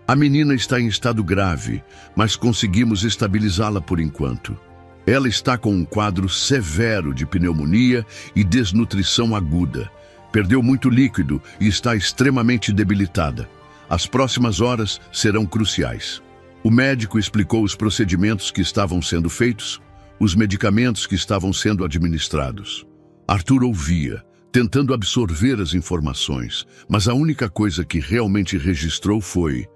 "A menina está em estado grave, mas conseguimos estabilizá-la por enquanto. Ela está com um quadro severo de pneumonia e desnutrição aguda. Perdeu muito líquido e está extremamente debilitada. As próximas horas serão cruciais." O médico explicou os procedimentos que estavam sendo feitos, os medicamentos que estavam sendo administrados. Arthur ouvia, tentando absorver as informações, mas a única coisa que realmente registrou foi: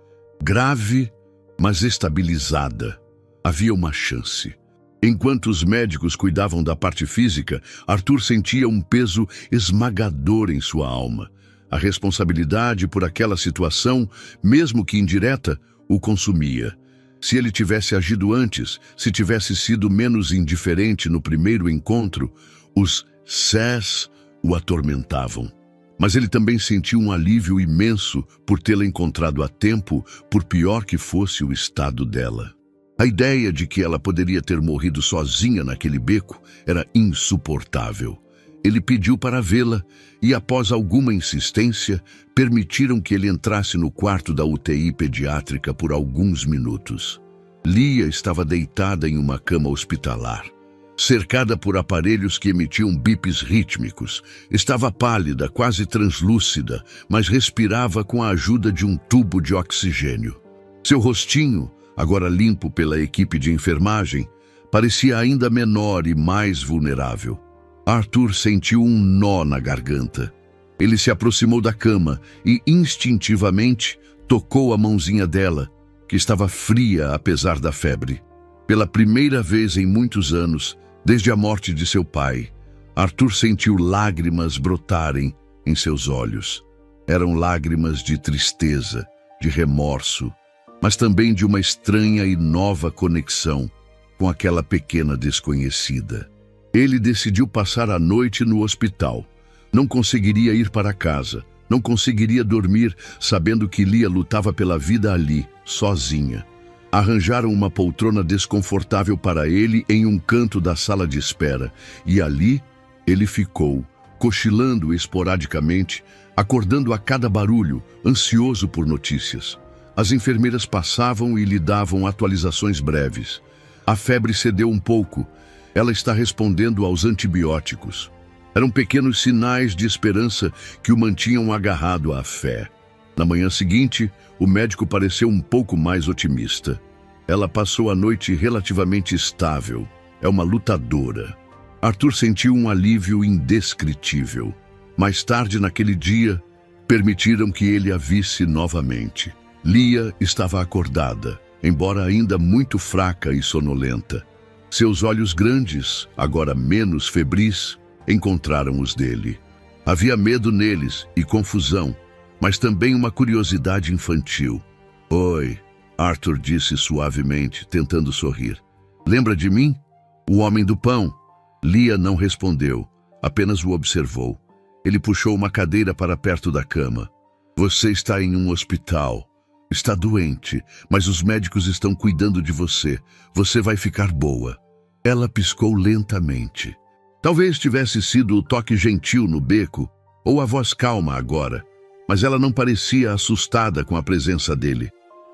grave, mas estabilizada. Havia uma chance. Enquanto os médicos cuidavam da parte física, Arthur sentia um peso esmagador em sua alma. A responsabilidade por aquela situação, mesmo que indireta, o consumia. Se ele tivesse agido antes, se tivesse sido menos indiferente no primeiro encontro, os sés o atormentavam. Mas ele também sentiu um alívio imenso por tê-la encontrado a tempo, por pior que fosse o estado dela. A ideia de que ela poderia ter morrido sozinha naquele beco era insuportável. Ele pediu para vê-la e, após alguma insistência, permitiram que ele entrasse no quarto da UTI pediátrica por alguns minutos. Lia estava deitada em uma cama hospitalar, cercada por aparelhos que emitiam bips rítmicos. Estava pálida, quase translúcida, mas respirava com a ajuda de um tubo de oxigênio. Seu rostinho, agora limpo pela equipe de enfermagem, parecia ainda menor e mais vulnerável. Arthur sentiu um nó na garganta. Ele se aproximou da cama e, instintivamente, tocou a mãozinha dela, que estava fria apesar da febre. Pela primeira vez em muitos anos, desde a morte de seu pai, Arthur sentiu lágrimas brotarem em seus olhos. Eram lágrimas de tristeza, de remorso, mas também de uma estranha e nova conexão com aquela pequena desconhecida. Ele decidiu passar a noite no hospital. Não conseguiria ir para casa, não conseguiria dormir, sabendo que Lia lutava pela vida ali, sozinha. Arranjaram uma poltrona desconfortável para ele em um canto da sala de espera, e ali ele ficou, cochilando esporadicamente, acordando a cada barulho, ansioso por notícias. As enfermeiras passavam e lhe davam atualizações breves. A febre cedeu um pouco. Ela está respondendo aos antibióticos. Eram pequenos sinais de esperança que o mantinham agarrado à fé. Na manhã seguinte, o médico pareceu um pouco mais otimista. Ela passou a noite relativamente estável. É uma lutadora. Arthur sentiu um alívio indescritível. Mais tarde naquele dia, permitiram que ele a visse novamente. Lia estava acordada, embora ainda muito fraca e sonolenta. Seus olhos grandes, agora menos febris, encontraram os dele. Havia medo neles e confusão, mas também uma curiosidade infantil. "Oi", Arthur disse suavemente, tentando sorrir. "Lembra de mim? O homem do pão?" Lia não respondeu, apenas o observou. Ele puxou uma cadeira para perto da cama. Você está em um hospital. Está doente, mas os médicos estão cuidando de você. Você vai ficar boa. Ela piscou lentamente. Talvez tivesse sido o toque gentil no beco, ou a voz calma agora, mas ela não parecia assustada com a presença dele.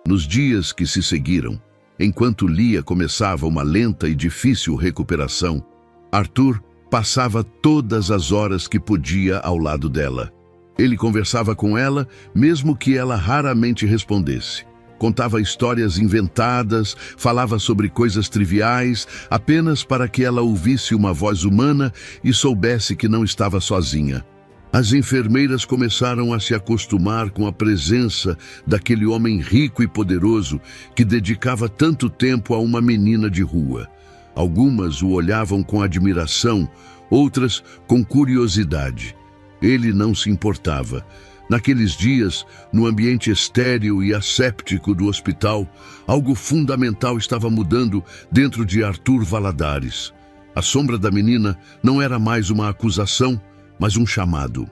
Nos dias que se seguiram, enquanto Lia começava uma lenta e difícil recuperação, Arthur passava todas as horas que podia ao lado dela. Ele conversava com ela, mesmo que ela raramente respondesse. Contava histórias inventadas, falava sobre coisas triviais, apenas para que ela ouvisse uma voz humana e soubesse que não estava sozinha. As enfermeiras começaram a se acostumar com a presença daquele homem rico e poderoso que dedicava tanto tempo a uma menina de rua. Algumas o olhavam com admiração, outras com curiosidade. Ele não se importava. Naqueles dias, no ambiente estéril e asséptico do hospital, algo fundamental estava mudando dentro de Arthur Valadares. A sombra da menina não era mais uma acusação, mas um chamado.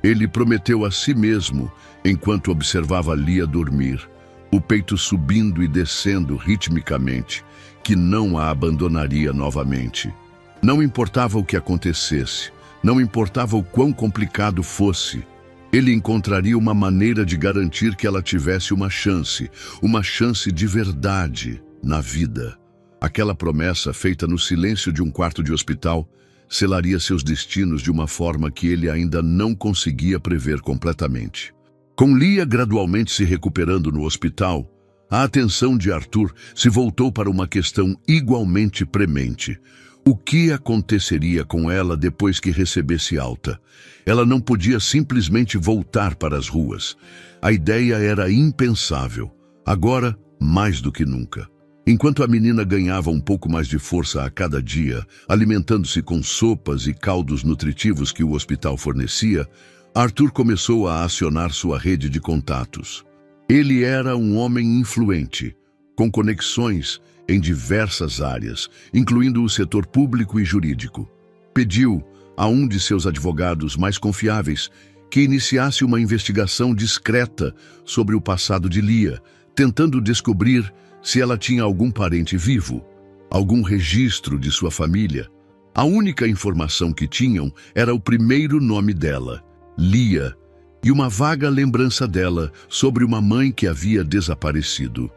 Ele prometeu a si mesmo, enquanto observava Lia dormir, o peito subindo e descendo ritmicamente, que não a abandonaria novamente. Não importava o que acontecesse, não importava o quão complicado fosse, ele encontraria uma maneira de garantir que ela tivesse uma chance de verdade na vida. Aquela promessa feita no silêncio de um quarto de hospital selaria seus destinos de uma forma que ele ainda não conseguia prever completamente. Com Lia gradualmente se recuperando no hospital, a atenção de Arthur se voltou para uma questão igualmente premente. O que aconteceria com ela depois que recebesse alta? Ela não podia simplesmente voltar para as ruas. A ideia era impensável. Agora, mais do que nunca. Enquanto a menina ganhava um pouco mais de força a cada dia, alimentando-se com sopas e caldos nutritivos que o hospital fornecia, Arthur começou a acionar sua rede de contatos. Ele era um homem influente, com conexões em diversas áreas, incluindo o setor público e jurídico. Pediu a um de seus advogados mais confiáveis que iniciasse uma investigação discreta sobre o passado de Lia, tentando descobrir se ela tinha algum parente vivo, algum registro de sua família. A única informação que tinham era o primeiro nome dela, Lia, e uma vaga lembrança dela sobre uma mãe que havia desaparecido.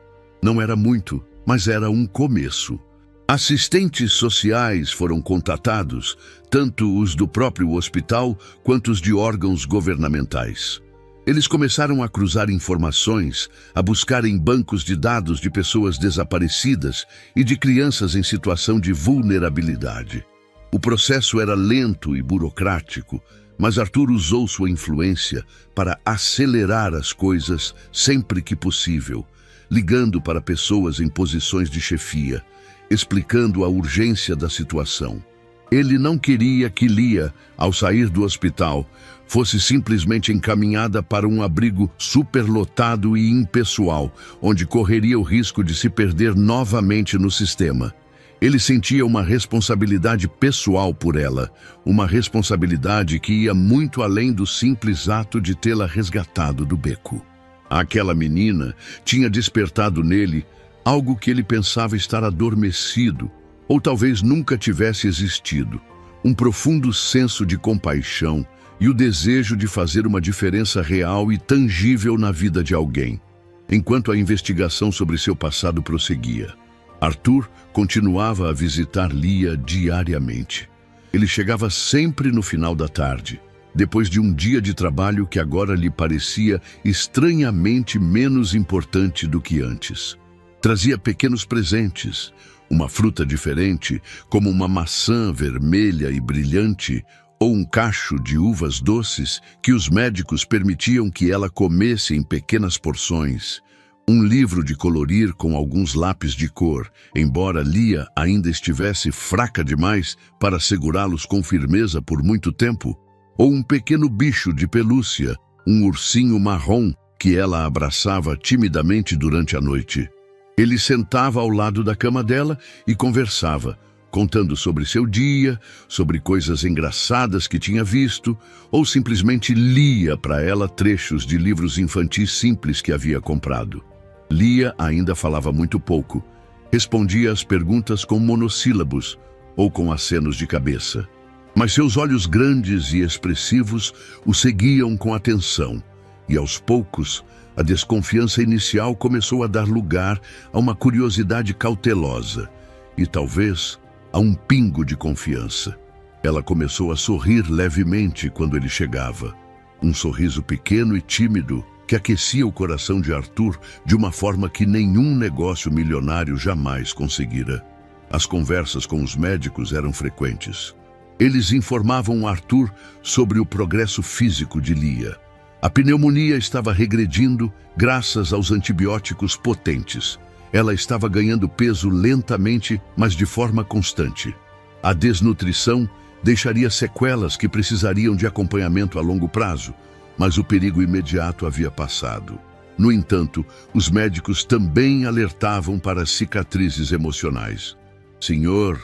Não era muito, mas era um começo. Assistentes sociais foram contatados, tanto os do próprio hospital quanto os de órgãos governamentais. Eles começaram a cruzar informações, a buscar em bancos de dados de pessoas desaparecidas e de crianças em situação de vulnerabilidade. O processo era lento e burocrático, mas Arthur usou sua influência para acelerar as coisas sempre que possível, ligando para pessoas em posições de chefia, explicando a urgência da situação. Ele não queria que Lia, ao sair do hospital, fosse simplesmente encaminhada para um abrigo superlotado e impessoal, onde correria o risco de se perder novamente no sistema. Ele sentia uma responsabilidade pessoal por ela, uma responsabilidade que ia muito além do simples ato de tê-la resgatado do beco. Aquela menina tinha despertado nele algo que ele pensava estar adormecido, ou talvez nunca tivesse existido, um profundo senso de compaixão e o desejo de fazer uma diferença real e tangível na vida de alguém. Enquanto a investigação sobre seu passado prosseguia, Arthur continuava a visitar Lia diariamente. Ele chegava sempre no final da tarde, depois de um dia de trabalho que agora lhe parecia estranhamente menos importante do que antes. Trazia pequenos presentes, uma fruta diferente, como uma maçã vermelha e brilhante, ou um cacho de uvas doces que os médicos permitiam que ela comesse em pequenas porções. Um livro de colorir com alguns lápis de cor, embora Lia ainda estivesse fraca demais para segurá-los com firmeza por muito tempo, ou um pequeno bicho de pelúcia, um ursinho marrom que ela abraçava timidamente durante a noite. Ele sentava ao lado da cama dela e conversava, contando sobre seu dia, sobre coisas engraçadas que tinha visto, ou simplesmente lia para ela trechos de livros infantis simples que havia comprado. Lia ainda falava muito pouco. Respondia às perguntas com monossílabos ou com acenos de cabeça. Mas seus olhos grandes e expressivos o seguiam com atenção, e aos poucos, a desconfiança inicial começou a dar lugar a uma curiosidade cautelosa e talvez a um pingo de confiança. Ela começou a sorrir levemente quando ele chegava. Um sorriso pequeno e tímido que aquecia o coração de Arthur de uma forma que nenhum negócio milionário jamais conseguira. As conversas com os médicos eram frequentes. Eles informavam Arthur sobre o progresso físico de Lia. A pneumonia estava regredindo graças aos antibióticos potentes. Ela estava ganhando peso lentamente, mas de forma constante. A desnutrição deixaria sequelas que precisariam de acompanhamento a longo prazo, mas o perigo imediato havia passado. No entanto, os médicos também alertavam para as cicatrizes emocionais. Senhor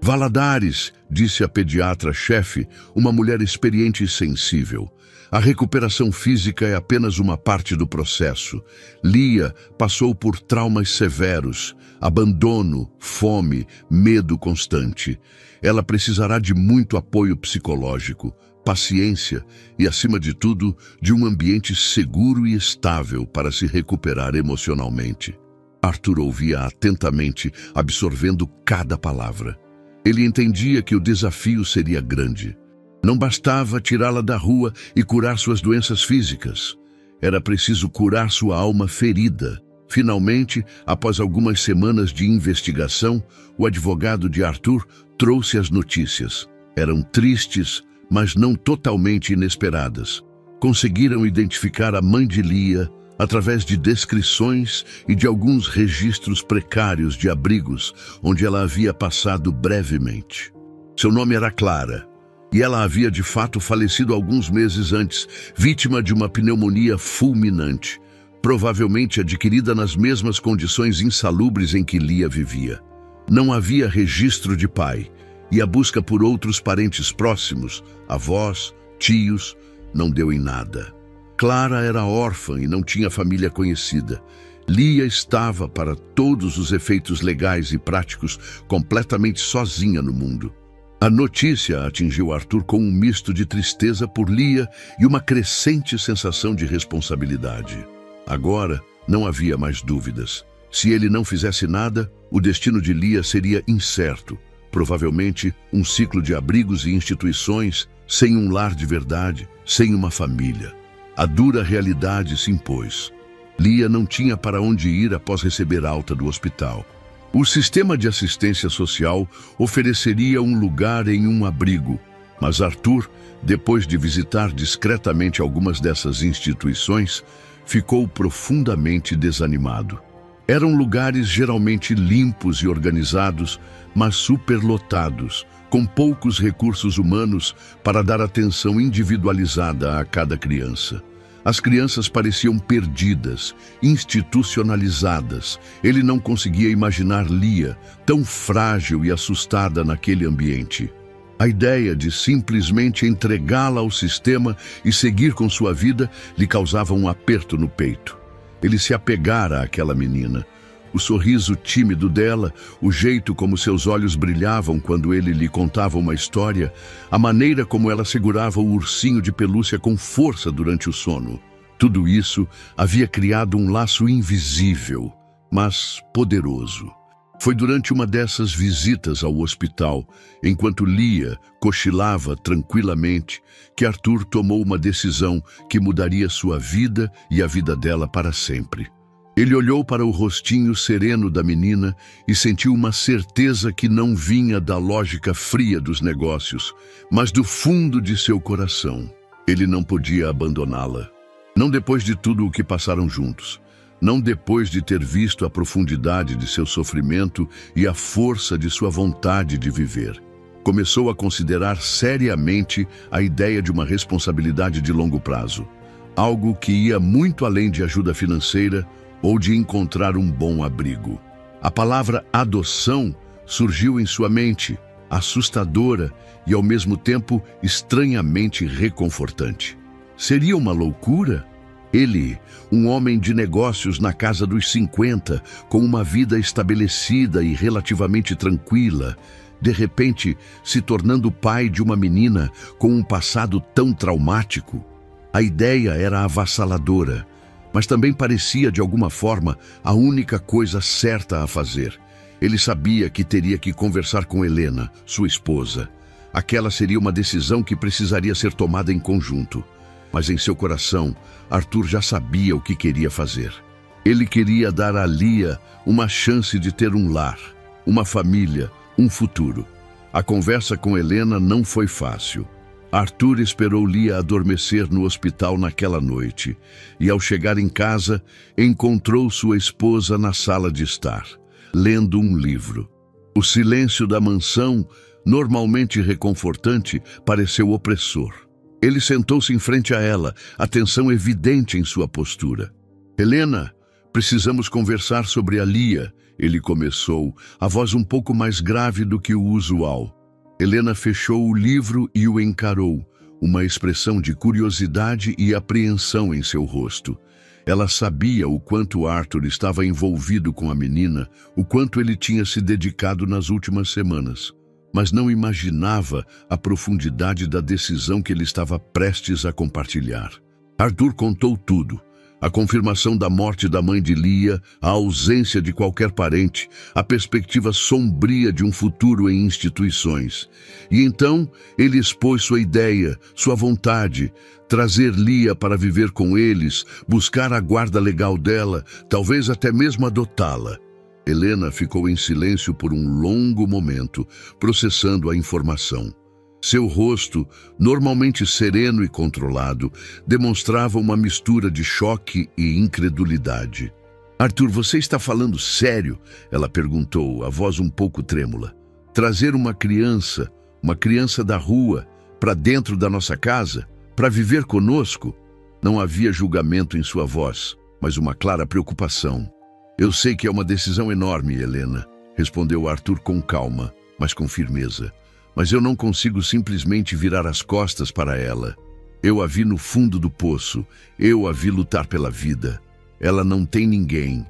Valadares, disse a pediatra-chefe, uma mulher experiente e sensível. A recuperação física é apenas uma parte do processo. Lia passou por traumas severos, abandono, fome, medo constante. Ela precisará de muito apoio psicológico, paciência e, acima de tudo, de um ambiente seguro e estável para se recuperar emocionalmente. Arthur ouvia atentamente, absorvendo cada palavra. Ele entendia que o desafio seria grande. Não bastava tirá-la da rua e curar suas doenças físicas. Era preciso curar sua alma ferida. Finalmente, após algumas semanas de investigação, o advogado de Arthur trouxe as notícias. Eram tristes, mas não totalmente inesperadas. Conseguiram identificar a mãe de Lia através de descrições e de alguns registros precários de abrigos onde ela havia passado brevemente. Seu nome era Clara, e ela havia de fato falecido alguns meses antes, vítima de uma pneumonia fulminante, provavelmente adquirida nas mesmas condições insalubres em que Lia vivia. Não havia registro de pai, e a busca por outros parentes próximos, avós, tios, não deu em nada. Clara era órfã e não tinha família conhecida. Lia estava, para todos os efeitos legais e práticos, completamente sozinha no mundo. A notícia atingiu Arthur com um misto de tristeza por Lia e uma crescente sensação de responsabilidade. Agora, não havia mais dúvidas. Se ele não fizesse nada, o destino de Lia seria incerto. Provavelmente, um ciclo de abrigos e instituições, sem um lar de verdade, sem uma família. A dura realidade se impôs. Lia não tinha para onde ir após receber alta do hospital. O sistema de assistência social ofereceria um lugar em um abrigo, mas Arthur, depois de visitar discretamente algumas dessas instituições, ficou profundamente desanimado. Eram lugares geralmente limpos e organizados, mas superlotados, com poucos recursos humanos para dar atenção individualizada a cada criança. As crianças pareciam perdidas, institucionalizadas. Ele não conseguia imaginar Lia tão frágil e assustada naquele ambiente. A ideia de simplesmente entregá-la ao sistema e seguir com sua vida lhe causava um aperto no peito. Ele se apegara àquela menina. O sorriso tímido dela, o jeito como seus olhos brilhavam quando ele lhe contava uma história, a maneira como ela segurava o ursinho de pelúcia com força durante o sono. Tudo isso havia criado um laço invisível, mas poderoso. Foi durante uma dessas visitas ao hospital, enquanto Lia cochilava tranquilamente, que Arthur tomou uma decisão que mudaria sua vida e a vida dela para sempre. Ele olhou para o rostinho sereno da menina e sentiu uma certeza que não vinha da lógica fria dos negócios, mas do fundo de seu coração. Ele não podia abandoná-la. Não depois de tudo o que passaram juntos. Não depois de ter visto a profundidade de seu sofrimento e a força de sua vontade de viver. Começou a considerar seriamente a ideia de uma responsabilidade de longo prazo. Algo que ia muito além de ajuda financeira ou de encontrar um bom abrigo. A palavra adoção surgiu em sua mente, assustadora e ao mesmo tempo estranhamente reconfortante. Seria uma loucura? Ele, um homem de negócios na casa dos 50, com uma vida estabelecida e relativamente tranquila, de repente se tornando pai de uma menina com um passado tão traumático. A ideia era avassaladora, mas também parecia de alguma forma a única coisa certa a fazer. Ele sabia que teria que conversar com Helena, sua esposa. Aquela seria uma decisão que precisaria ser tomada em conjunto. Mas em seu coração, Arthur já sabia o que queria fazer. Ele queria dar a Lia uma chance de ter um lar, uma família, um futuro. A conversa com Helena não foi fácil. Arthur esperou Lia adormecer no hospital naquela noite e, ao chegar em casa, encontrou sua esposa na sala de estar, lendo um livro. O silêncio da mansão, normalmente reconfortante, pareceu opressor. Ele sentou-se em frente a ela, a tensão evidente em sua postura. "Helena, precisamos conversar sobre a Lia", ele começou, a voz um pouco mais grave do que o usual. Helena fechou o livro e o encarou, uma expressão de curiosidade e apreensão em seu rosto. Ela sabia o quanto Arthur estava envolvido com a menina, o quanto ele tinha se dedicado nas últimas semanas, mas não imaginava a profundidade da decisão que ele estava prestes a compartilhar. Arthur contou tudo. A confirmação da morte da mãe de Lia, a ausência de qualquer parente, a perspectiva sombria de um futuro em instituições. E então ele expôs sua ideia, sua vontade, trazer Lia para viver com eles, buscar a guarda legal dela, talvez até mesmo adotá-la. Helena ficou em silêncio por um longo momento, processando a informação. Seu rosto, normalmente sereno e controlado, demonstrava uma mistura de choque e incredulidade. "Arthur, você está falando sério?" ela perguntou, a voz um pouco trêmula. "Trazer uma criança da rua, para dentro da nossa casa, para viver conosco?" Não havia julgamento em sua voz, mas uma clara preocupação. "Eu sei que é uma decisão enorme, Helena", respondeu Arthur com calma, mas com firmeza. "Mas eu não consigo simplesmente virar as costas para ela. Eu a vi no fundo do poço, eu a vi lutar pela vida. Ela não tem ninguém.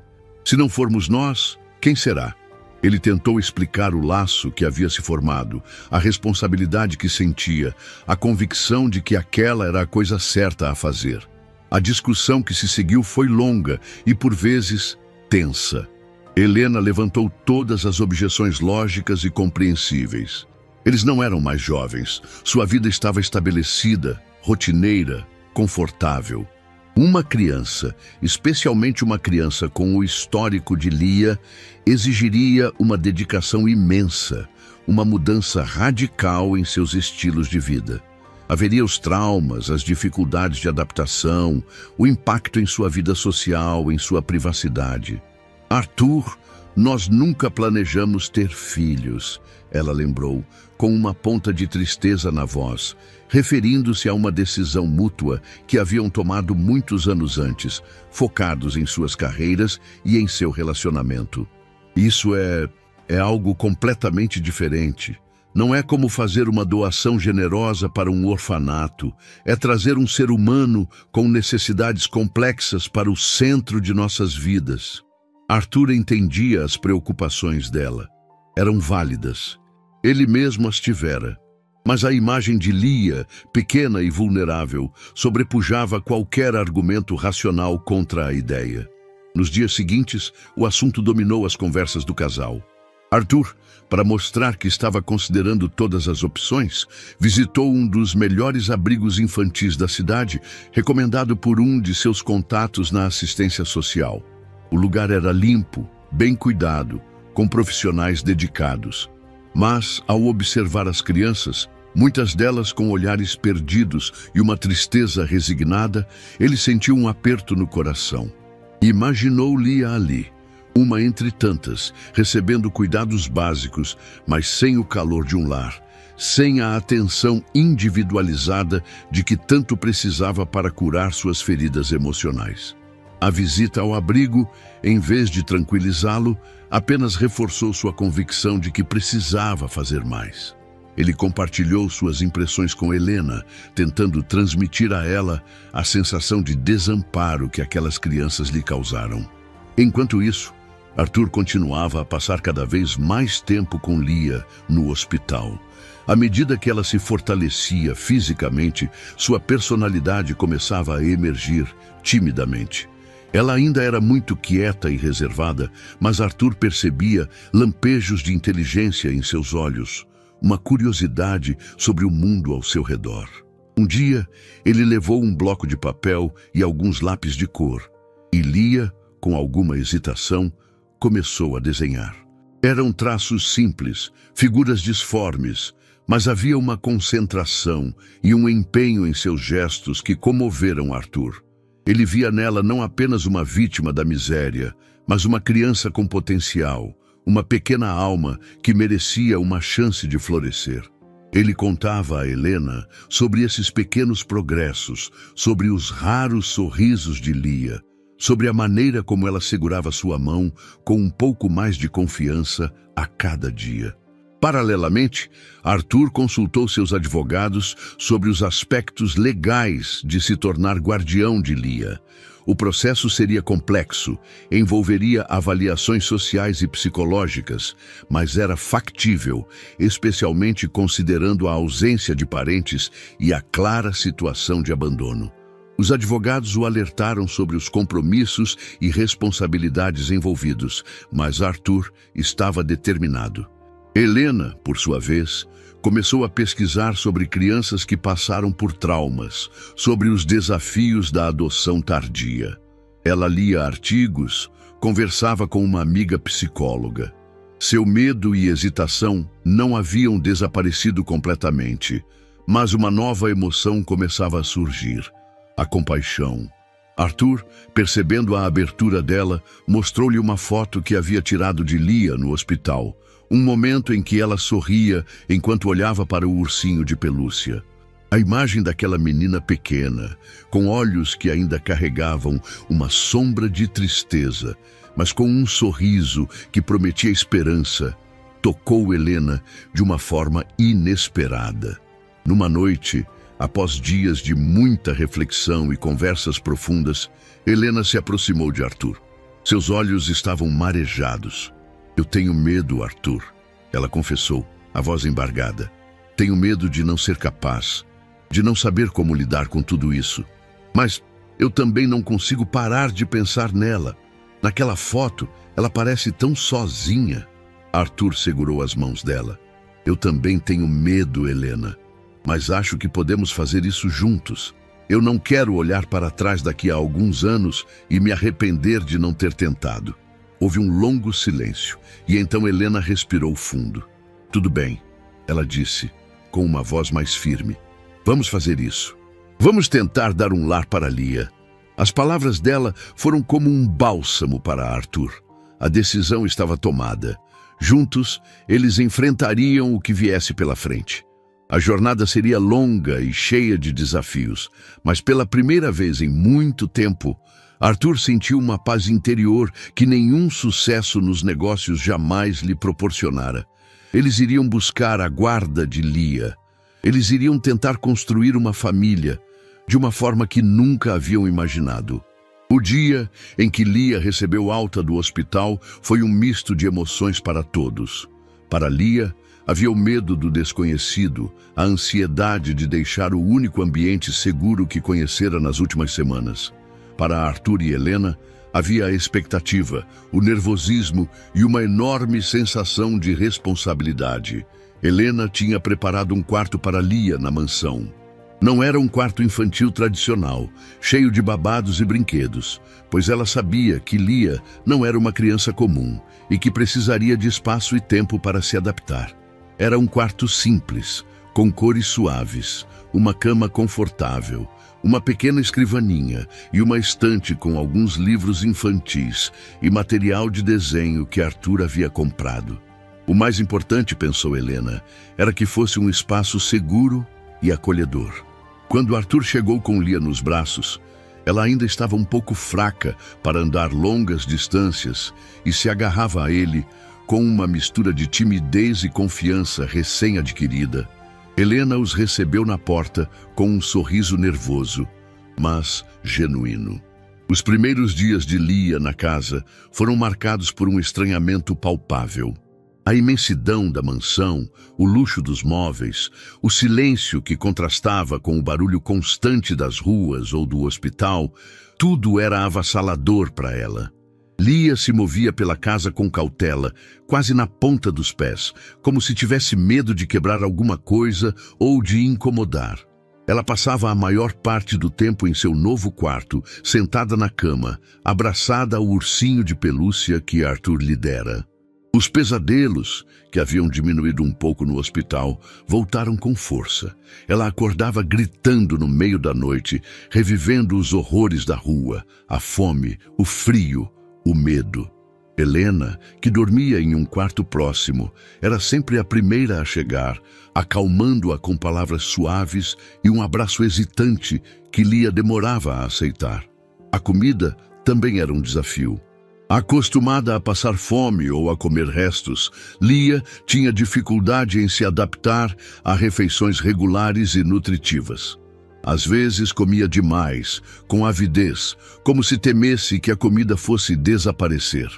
Se não formos nós, quem será?" Ele tentou explicar o laço que havia se formado, a responsabilidade que sentia, a convicção de que aquela era a coisa certa a fazer. A discussão que se seguiu foi longa e, por vezes, tensa. Helena levantou todas as objeções lógicas e compreensíveis. Eles não eram mais jovens. Sua vida estava estabelecida, rotineira, confortável. Uma criança, especialmente uma criança com o histórico de Lia, exigiria uma dedicação imensa, uma mudança radical em seus estilos de vida. Haveria os traumas, as dificuldades de adaptação, o impacto em sua vida social, em sua privacidade. "Arthur, nós nunca planejamos ter filhos", ela lembrou, com uma ponta de tristeza na voz, referindo-se a uma decisão mútua que haviam tomado muitos anos antes, focados em suas carreiras e em seu relacionamento. "Isso é algo completamente diferente. Não é como fazer uma doação generosa para um orfanato. É trazer um ser humano com necessidades complexas para o centro de nossas vidas." Arthur entendia as preocupações dela. Eram válidas. Ele mesmo as tivera. Mas a imagem de Lia, pequena e vulnerável, sobrepujava qualquer argumento racional contra a ideia. Nos dias seguintes, o assunto dominou as conversas do casal. Arthur, para mostrar que estava considerando todas as opções, visitou um dos melhores abrigos infantis da cidade, recomendado por um de seus contatos na assistência social. O lugar era limpo, bem cuidado, com profissionais dedicados. Mas, ao observar as crianças, muitas delas com olhares perdidos e uma tristeza resignada, ele sentiu um aperto no coração. Imaginou Lia ali, uma entre tantas, recebendo cuidados básicos, mas sem o calor de um lar, sem a atenção individualizada de que tanto precisava para curar suas feridas emocionais. A visita ao abrigo, em vez de tranquilizá-lo, apenas reforçou sua convicção de que precisava fazer mais. Ele compartilhou suas impressões com Helena, tentando transmitir a ela a sensação de desamparo que aquelas crianças lhe causaram. Enquanto isso, Arthur continuava a passar cada vez mais tempo com Lia no hospital. À medida que ela se fortalecia fisicamente, sua personalidade começava a emergir timidamente. Ela ainda era muito quieta e reservada, mas Arthur percebia lampejos de inteligência em seus olhos, uma curiosidade sobre o mundo ao seu redor. Um dia, ele levou um bloco de papel e alguns lápis de cor, e Lia, com alguma hesitação, começou a desenhar. Eram traços simples, figuras disformes, mas havia uma concentração e um empenho em seus gestos que comoveram Arthur. Ele via nela não apenas uma vítima da miséria, mas uma criança com potencial, uma pequena alma que merecia uma chance de florescer. Ele contava a Helena sobre esses pequenos progressos, sobre os raros sorrisos de Lia, sobre a maneira como ela segurava sua mão com um pouco mais de confiança a cada dia. Paralelamente, Arthur consultou seus advogados sobre os aspectos legais de se tornar guardião de Lia. O processo seria complexo, envolveria avaliações sociais e psicológicas, mas era factível, especialmente considerando a ausência de parentes e a clara situação de abandono. Os advogados o alertaram sobre os compromissos e responsabilidades envolvidos, mas Arthur estava determinado. Helena, por sua vez, começou a pesquisar sobre crianças que passaram por traumas, sobre os desafios da adoção tardia. Ela lia artigos, conversava com uma amiga psicóloga. Seu medo e hesitação não haviam desaparecido completamente, mas uma nova emoção começava a surgir: a compaixão. Arthur, percebendo a abertura dela, mostrou-lhe uma foto que havia tirado de Lia no hospital. Um momento em que ela sorria enquanto olhava para o ursinho de pelúcia. A imagem daquela menina pequena, com olhos que ainda carregavam uma sombra de tristeza, mas com um sorriso que prometia esperança, tocou Helena de uma forma inesperada. Numa noite, após dias de muita reflexão e conversas profundas, Helena se aproximou de Arthur. Seus olhos estavam marejados. "Eu tenho medo, Arthur", ela confessou, a voz embargada. "Tenho medo de não ser capaz, de não saber como lidar com tudo isso. Mas eu também não consigo parar de pensar nela. Naquela foto, ela parece tão sozinha." Arthur segurou as mãos dela. "Eu também tenho medo, Helena, mas acho que podemos fazer isso juntos. Eu não quero olhar para trás daqui a alguns anos e me arrepender de não ter tentado." Houve um longo silêncio, e então Helena respirou fundo. "Tudo bem", ela disse, com uma voz mais firme. "Vamos fazer isso. Vamos tentar dar um lar para Lia." As palavras dela foram como um bálsamo para Arthur. A decisão estava tomada. Juntos, eles enfrentariam o que viesse pela frente. A jornada seria longa e cheia de desafios, mas pela primeira vez em muito tempo, Arthur sentiu uma paz interior que nenhum sucesso nos negócios jamais lhe proporcionara. Eles iriam buscar a guarda de Lia. Eles iriam tentar construir uma família, de uma forma que nunca haviam imaginado. O dia em que Lia recebeu alta do hospital foi um misto de emoções para todos. Para Lia, havia o medo do desconhecido, a ansiedade de deixar o único ambiente seguro que conhecera nas últimas semanas. Para Arthur e Helena, havia a expectativa, o nervosismo e uma enorme sensação de responsabilidade. Helena tinha preparado um quarto para Lia na mansão. Não era um quarto infantil tradicional, cheio de babados e brinquedos, pois ela sabia que Lia não era uma criança comum e que precisaria de espaço e tempo para se adaptar. Era um quarto simples, com cores suaves, uma cama confortável, uma pequena escrivaninha e uma estante com alguns livros infantis e material de desenho que Arthur havia comprado. O mais importante, pensou Helena, era que fosse um espaço seguro e acolhedor. Quando Arthur chegou com Lia nos braços, Ela ainda estava um pouco fraca para andar longas distâncias e se agarrava a ele com uma mistura de timidez e confiança recém-adquirida. Helena os recebeu na porta com um sorriso nervoso, mas genuíno. Os primeiros dias de Lia na casa foram marcados por um estranhamento palpável. A imensidão da mansão, o luxo dos móveis, o silêncio que contrastava com o barulho constante das ruas ou do hospital, tudo era avassalador para ela. Lia se movia pela casa com cautela, quase na ponta dos pés, como se tivesse medo de quebrar alguma coisa ou de incomodar. Ela passava a maior parte do tempo em seu novo quarto, sentada na cama, abraçada ao ursinho de pelúcia que Arthur lhe dera. Os pesadelos, que haviam diminuído um pouco no hospital, voltaram com força. Ela acordava gritando no meio da noite, revivendo os horrores da rua, a fome, o frio, o medo. Helena, que dormia em um quarto próximo, era sempre a primeira a chegar, acalmando-a com palavras suaves e um abraço hesitante que Lia demorava a aceitar. A comida também era um desafio. Acostumada a passar fome ou a comer restos, Lia tinha dificuldade em se adaptar a refeições regulares e nutritivas. Às vezes comia demais, com avidez, como se temesse que a comida fosse desaparecer.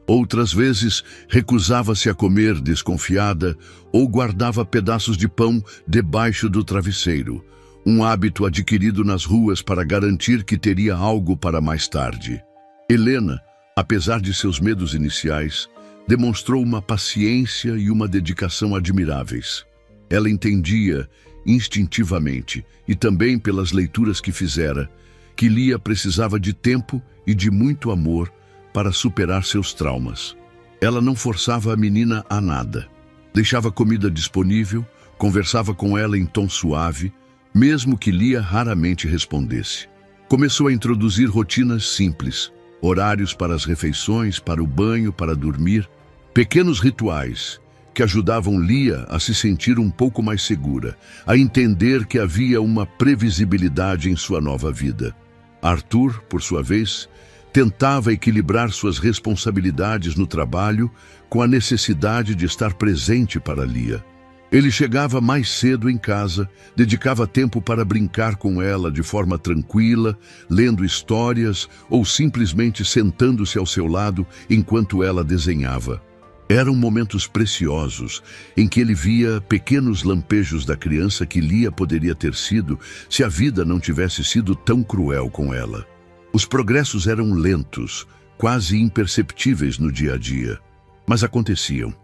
Outras vezes recusava-se a comer desconfiada ou guardava pedaços de pão debaixo do travesseiro, um hábito adquirido nas ruas para garantir que teria algo para mais tarde. Helena, apesar de seus medos iniciais, demonstrou uma paciência e uma dedicação admiráveis. Ela entendia, instintivamente, e também pelas leituras que fizera, que Lia precisava de tempo e de muito amor para superar seus traumas. Ela não forçava a menina a nada. Deixava comida disponível, conversava com ela em tom suave, mesmo que Lia raramente respondesse. Começou a introduzir rotinas simples, horários para as refeições, para o banho, para dormir, pequenos rituais que ajudavam Lia a se sentir um pouco mais segura, a entender que havia uma previsibilidade em sua nova vida. Arthur, por sua vez, tentava equilibrar suas responsabilidades no trabalho com a necessidade de estar presente para Lia. Ele chegava mais cedo em casa, dedicava tempo para brincar com ela de forma tranquila, lendo histórias ou simplesmente sentando-se ao seu lado enquanto ela desenhava. Eram momentos preciosos em que ele via pequenos lampejos da criança que Lia poderia ter sido se a vida não tivesse sido tão cruel com ela. Os progressos eram lentos, quase imperceptíveis no dia a dia, mas aconteciam.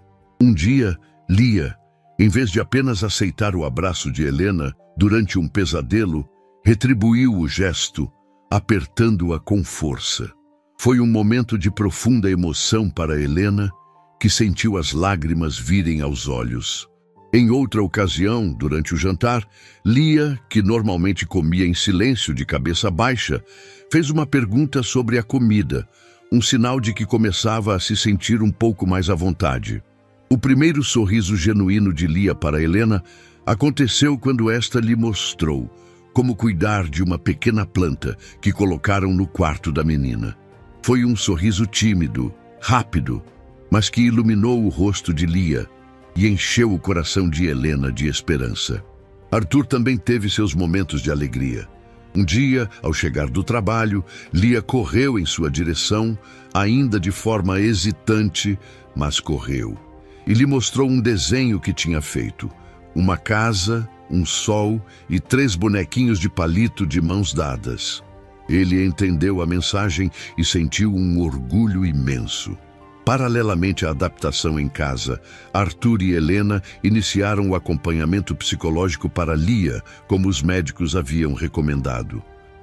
Um dia, Lia, em vez de apenas aceitar o abraço de Helena durante um pesadelo, retribuiu o gesto, apertando-a com força. Foi um momento de profunda emoção para Helena, que sentiu as lágrimas virem aos olhos. Em outra ocasião, durante o jantar, Lia, que normalmente comia em silêncio de cabeça baixa, fez uma pergunta sobre a comida, um sinal de que começava a se sentir um pouco mais à vontade. O primeiro sorriso genuíno de Lia para Helena aconteceu quando esta lhe mostrou como cuidar de uma pequena planta que colocaram no quarto da menina. Foi um sorriso tímido, rápido, mas que iluminou o rosto de Lia e encheu o coração de Helena de esperança. Arthur também teve seus momentos de alegria. Um dia, ao chegar do trabalho, Lia correu em sua direção, ainda de forma hesitante, mas correu. E lhe mostrou um desenho que tinha feito. Uma casa, um sol e 3 bonequinhos de palito de mãos dadas. Ele entendeu a mensagem e sentiu um orgulho imenso. Paralelamente à adaptação em casa, Arthur e Helena iniciaram o acompanhamento psicológico para Lia, como os médicos haviam recomendado.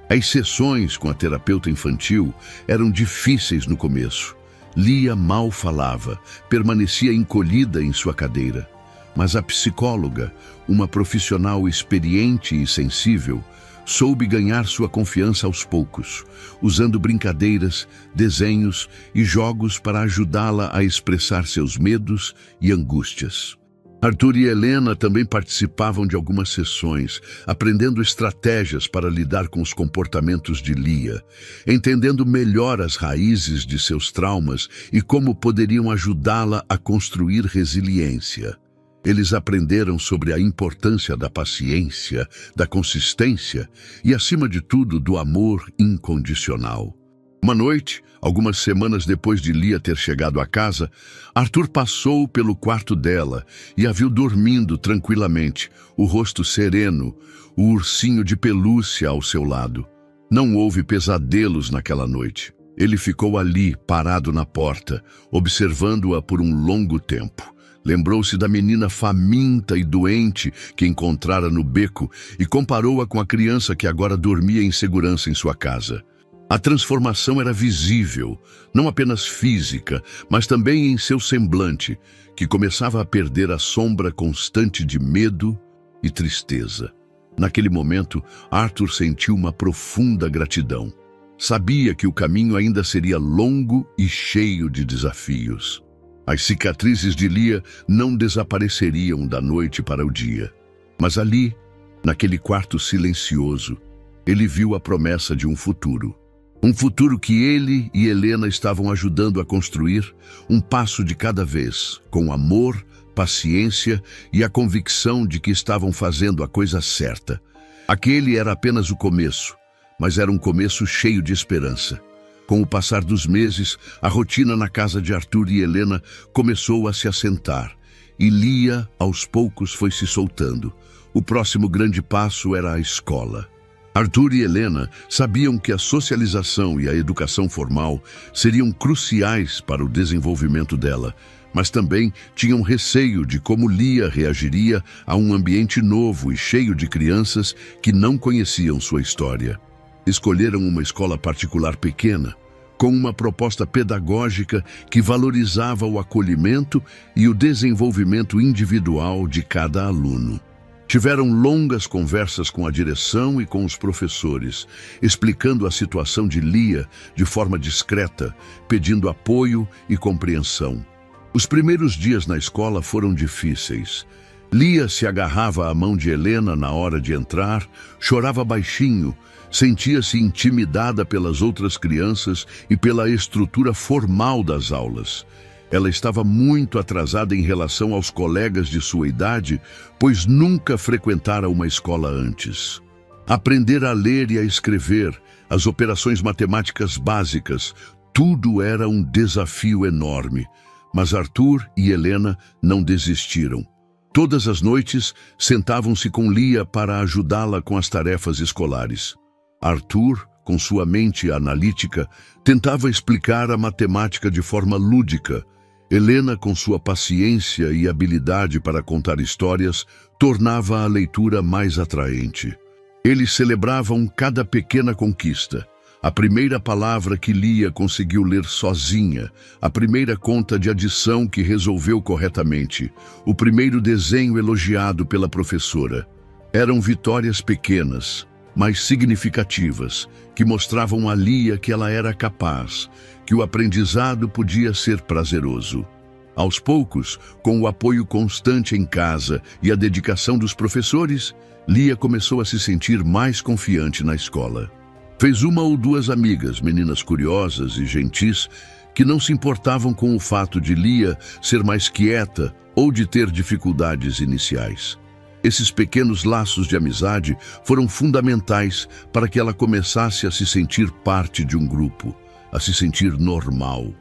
As sessões com a terapeuta infantil eram difíceis no começo. Lia mal falava, permanecia encolhida em sua cadeira. Mas a psicóloga, uma profissional experiente e sensível, soube ganhar sua confiança aos poucos, usando brincadeiras, desenhos e jogos para ajudá-la a expressar seus medos e angústias. Arthur e Helena também participavam de algumas sessões, aprendendo estratégias para lidar com os comportamentos de Lia, entendendo melhor as raízes de seus traumas e como poderiam ajudá-la a construir resiliência. Eles aprenderam sobre a importância da paciência, da consistência e, acima de tudo, do amor incondicional. Uma noite, algumas semanas depois de Lia ter chegado à casa, Arthur passou pelo quarto dela e a viu dormindo tranquilamente, o rosto sereno, o ursinho de pelúcia ao seu lado. Não houve pesadelos naquela noite. Ele ficou ali, parado na porta, observando-a por um longo tempo. Lembrou-se da menina faminta e doente que encontrara no beco e comparou-a com a criança que agora dormia em segurança em sua casa. A transformação era visível, não apenas física, mas também em seu semblante, que começava a perder a sombra constante de medo e tristeza. Naquele momento, Arthur sentiu uma profunda gratidão. Sabia que o caminho ainda seria longo e cheio de desafios. As cicatrizes de Lia não desapareceriam da noite para o dia. Mas ali, naquele quarto silencioso, ele viu a promessa de um futuro. Um futuro que ele e Helena estavam ajudando a construir, um passo de cada vez, com amor, paciência e a convicção de que estavam fazendo a coisa certa. Aquele era apenas o começo, mas era um começo cheio de esperança. Com o passar dos meses, a rotina na casa de Arthur e Helena começou a se assentar, e Lia, aos poucos, foi se soltando. O próximo grande passo era a escola. Arthur e Helena sabiam que a socialização e a educação formal seriam cruciais para o desenvolvimento dela, mas também tinham receio de como Lia reagiria a um ambiente novo e cheio de crianças que não conheciam sua história. Escolheram uma escola particular pequena, com uma proposta pedagógica que valorizava o acolhimento e o desenvolvimento individual de cada aluno. Tiveram longas conversas com a direção e com os professores, explicando a situação de Lia de forma discreta, pedindo apoio e compreensão. Os primeiros dias na escola foram difíceis. Lia se agarrava à mão de Helena na hora de entrar, chorava baixinho, sentia-se intimidada pelas outras crianças e pela estrutura formal das aulas. Ela estava muito atrasada em relação aos colegas de sua idade, pois nunca frequentara uma escola antes. Aprender a ler e a escrever, as operações matemáticas básicas, tudo era um desafio enorme. Mas Arthur e Helena não desistiram. Todas as noites, sentavam-se com Lia para ajudá-la com as tarefas escolares. Arthur, com sua mente analítica, tentava explicar a matemática de forma lúdica. Helena, com sua paciência e habilidade para contar histórias, tornava a leitura mais atraente. Eles celebravam cada pequena conquista. A primeira palavra que Lia conseguiu ler sozinha, a primeira conta de adição que resolveu corretamente, o primeiro desenho elogiado pela professora. Eram vitórias pequenas, mas significativas, que mostravam a Lia que ela era capaz, que o aprendizado podia ser prazeroso. Aos poucos, com o apoio constante em casa e a dedicação dos professores, Lia começou a se sentir mais confiante na escola. Fez uma ou duas amigas, meninas curiosas e gentis, que não se importavam com o fato de Lia ser mais quieta ou de ter dificuldades iniciais. Esses pequenos laços de amizade foram fundamentais para que ela começasse a se sentir parte de um grupo, a se sentir normal.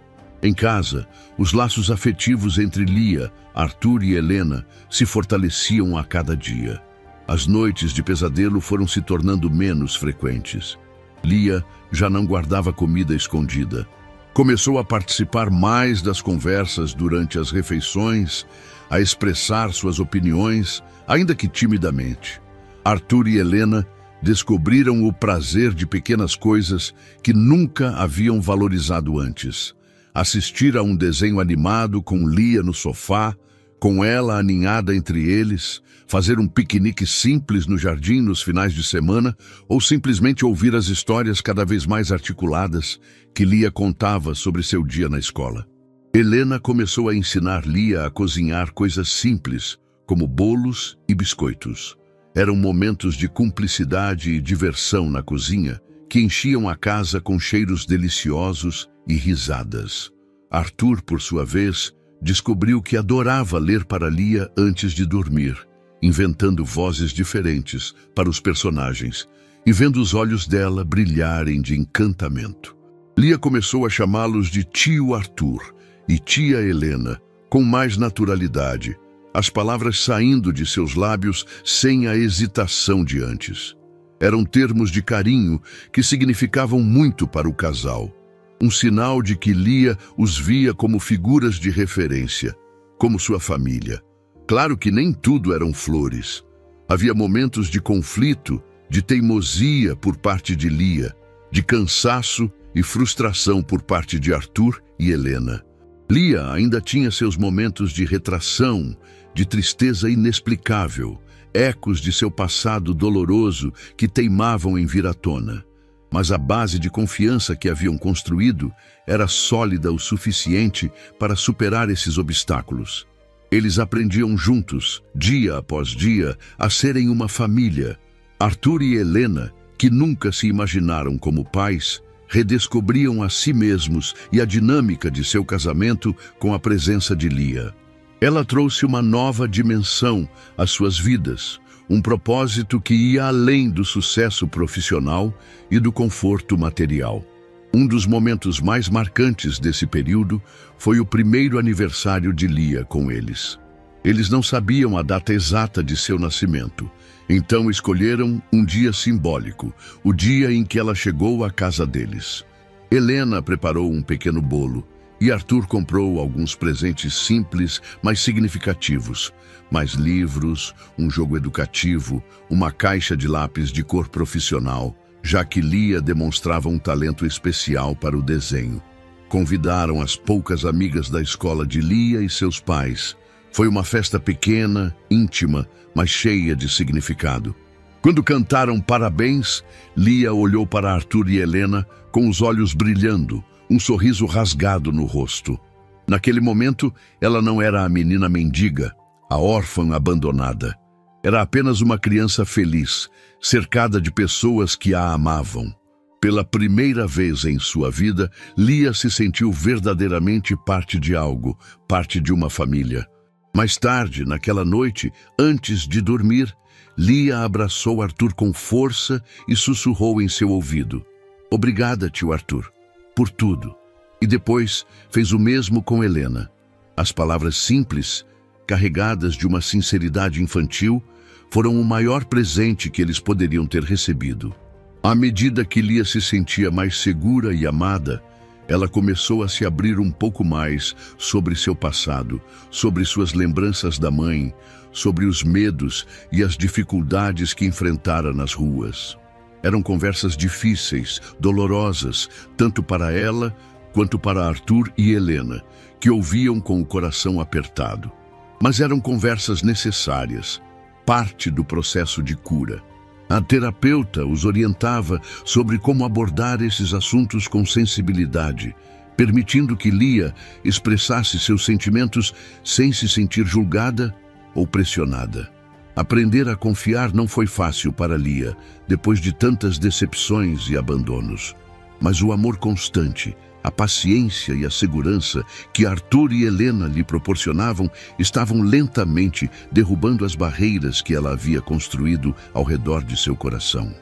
Em casa, os laços afetivos entre Lia, Arthur e Helena se fortaleciam a cada dia. As noites de pesadelo foram se tornando menos frequentes. Lia já não guardava comida escondida. Começou a participar mais das conversas durante as refeições, a expressar suas opiniões, ainda que timidamente. Arthur e Helena descobriram o prazer de pequenas coisas que nunca haviam valorizado antes. Assistir a um desenho animado com Lia no sofá, com ela aninhada entre eles, fazer um piquenique simples no jardim nos finais de semana ou simplesmente ouvir as histórias cada vez mais articuladas que Lia contava sobre seu dia na escola. Helena começou a ensinar Lia a cozinhar coisas simples, como bolos e biscoitos. Eram momentos de cumplicidade e diversão na cozinha que enchiam a casa com cheiros deliciosos e risadas. Arthur, por sua vez, descobriu que adorava ler para Lia antes de dormir, inventando vozes diferentes para os personagens e vendo os olhos dela brilharem de encantamento. Lia começou a chamá-los de tio Arthur e tia Helena, com mais naturalidade, as palavras saindo de seus lábios sem a hesitação de antes. Eram termos de carinho que significavam muito para o casal, um sinal de que Lia os via como figuras de referência, como sua família. Claro que nem tudo eram flores. Havia momentos de conflito, de teimosia por parte de Lia, de cansaço e frustração por parte de Arthur e Helena. Lia ainda tinha seus momentos de retração, de tristeza inexplicável, ecos de seu passado doloroso que teimavam em vir à tona. Mas a base de confiança que haviam construído era sólida o suficiente para superar esses obstáculos. Eles aprendiam juntos, dia após dia, a serem uma família. Arthur e Helena, que nunca se imaginaram como pais, redescobriam a si mesmos e a dinâmica de seu casamento com a presença de Lia. Ela trouxe uma nova dimensão às suas vidas, um propósito que ia além do sucesso profissional e do conforto material. Um dos momentos mais marcantes desse período foi o primeiro aniversário de Lia com eles. Eles não sabiam a data exata de seu nascimento, então escolheram um dia simbólico, o dia em que ela chegou à casa deles. Helena preparou um pequeno bolo e Arthur comprou alguns presentes simples, mas significativos. Mais livros, um jogo educativo, uma caixa de lápis de cor profissional, já que Lia demonstrava um talento especial para o desenho. Convidaram as poucas amigas da escola de Lia e seus pais. Foi uma festa pequena, íntima, mas cheia de significado. Quando cantaram parabéns, Lia olhou para Arthur e Helena com os olhos brilhando, um sorriso rasgado no rosto. Naquele momento, ela não era a menina mendiga, a órfã abandonada. Era apenas uma criança feliz, cercada de pessoas que a amavam. Pela primeira vez em sua vida, Lia se sentiu verdadeiramente parte de algo, parte de uma família. Mais tarde, naquela noite, antes de dormir, Lia abraçou Arthur com força e sussurrou em seu ouvido: "Obrigada, tio Arthur, por tudo." E depois fez o mesmo com Helena. As palavras simples, carregadas de uma sinceridade infantil, foram o maior presente que eles poderiam ter recebido. À medida que Lia se sentia mais segura e amada, ela começou a se abrir um pouco mais sobre seu passado, sobre suas lembranças da mãe, sobre os medos e as dificuldades que enfrentara nas ruas. Eram conversas difíceis, dolorosas, tanto para ela quanto para Arthur e Helena, que ouviam com o coração apertado. Mas eram conversas necessárias, parte do processo de cura. A terapeuta os orientava sobre como abordar esses assuntos com sensibilidade, permitindo que Lia expressasse seus sentimentos sem se sentir julgada ou pressionada. Aprender a confiar não foi fácil para Lia, depois de tantas decepções e abandonos. Mas o amor constante, a paciência e a segurança que Arthur e Helena lhe proporcionavam estavam lentamente derrubando as barreiras que ela havia construído ao redor de seu coração.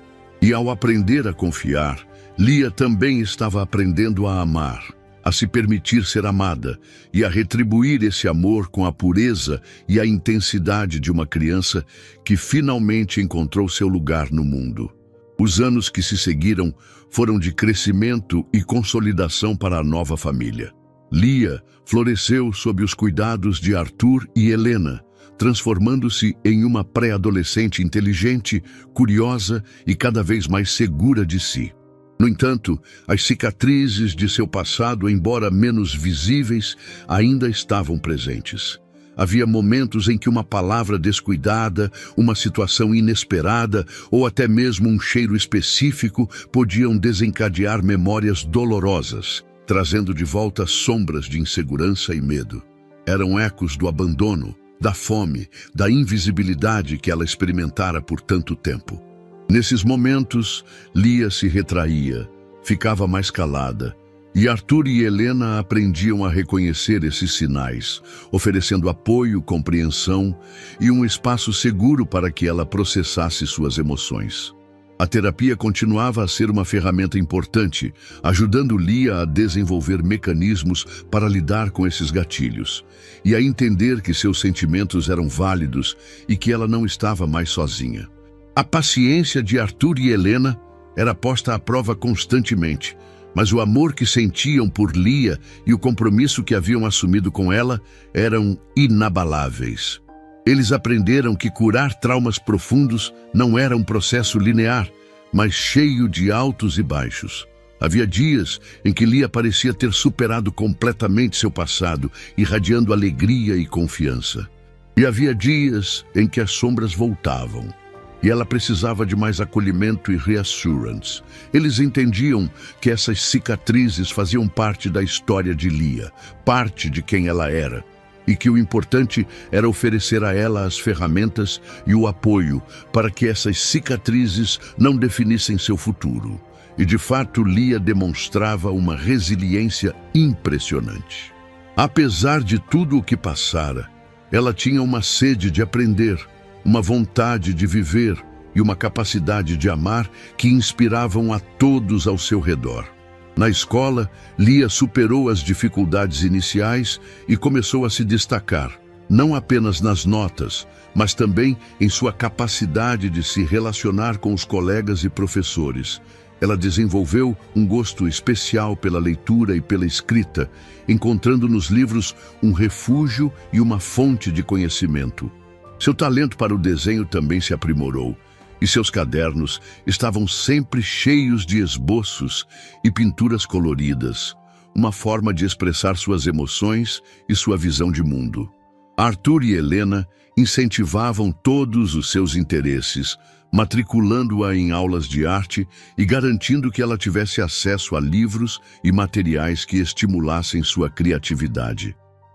E ao aprender a confiar, Lia também estava aprendendo a amar, a se permitir ser amada e a retribuir esse amor com a pureza e a intensidade de uma criança que finalmente encontrou seu lugar no mundo. Os anos que se seguiram foram de crescimento e consolidação para a nova família. Lia floresceu sob os cuidados de Arthur e Helena, transformando-se em uma pré-adolescente inteligente, curiosa e cada vez mais segura de si. No entanto, as cicatrizes de seu passado, embora menos visíveis, ainda estavam presentes. Havia momentos em que uma palavra descuidada, uma situação inesperada ou até mesmo um cheiro específico podiam desencadear memórias dolorosas, trazendo de volta sombras de insegurança e medo. Eram ecos do abandono, da fome, da invisibilidade que ela experimentara por tanto tempo. Nesses momentos, Lia se retraía, ficava mais calada, e Arthur e Helena aprendiam a reconhecer esses sinais, oferecendo apoio, compreensão e um espaço seguro para que ela processasse suas emoções. A terapia continuava a ser uma ferramenta importante, ajudando Lia a desenvolver mecanismos para lidar com esses gatilhos e a entender que seus sentimentos eram válidos e que ela não estava mais sozinha. A paciência de Arthur e Helena era posta à prova constantemente, mas o amor que sentiam por Lia e o compromisso que haviam assumido com ela eram inabaláveis. Eles aprenderam que curar traumas profundos não era um processo linear, mas cheio de altos e baixos. Havia dias em que Lia parecia ter superado completamente seu passado, irradiando alegria e confiança. E havia dias em que as sombras voltavam, e ela precisava de mais acolhimento e reassurance. Eles entendiam que essas cicatrizes faziam parte da história de Lia, parte de quem ela era, e que o importante era oferecer a ela as ferramentas e o apoio para que essas cicatrizes não definissem seu futuro. E de fato, Lia demonstrava uma resiliência impressionante. Apesar de tudo o que passara, ela tinha uma sede de aprender, uma vontade de viver e uma capacidade de amar que inspiravam a todos ao seu redor. Na escola, Lia superou as dificuldades iniciais e começou a se destacar, não apenas nas notas, mas também em sua capacidade de se relacionar com os colegas e professores. Ela desenvolveu um gosto especial pela leitura e pela escrita, encontrando nos livros um refúgio e uma fonte de conhecimento. Seu talento para o desenho também se aprimorou, e seus cadernos estavam sempre cheios de esboços e pinturas coloridas, uma forma de expressar suas emoções e sua visão de mundo. Arthur e Helena incentivavam todos os seus interesses, matriculando-a em aulas de arte e garantindo que ela tivesse acesso a livros e materiais que estimulassem sua criatividade.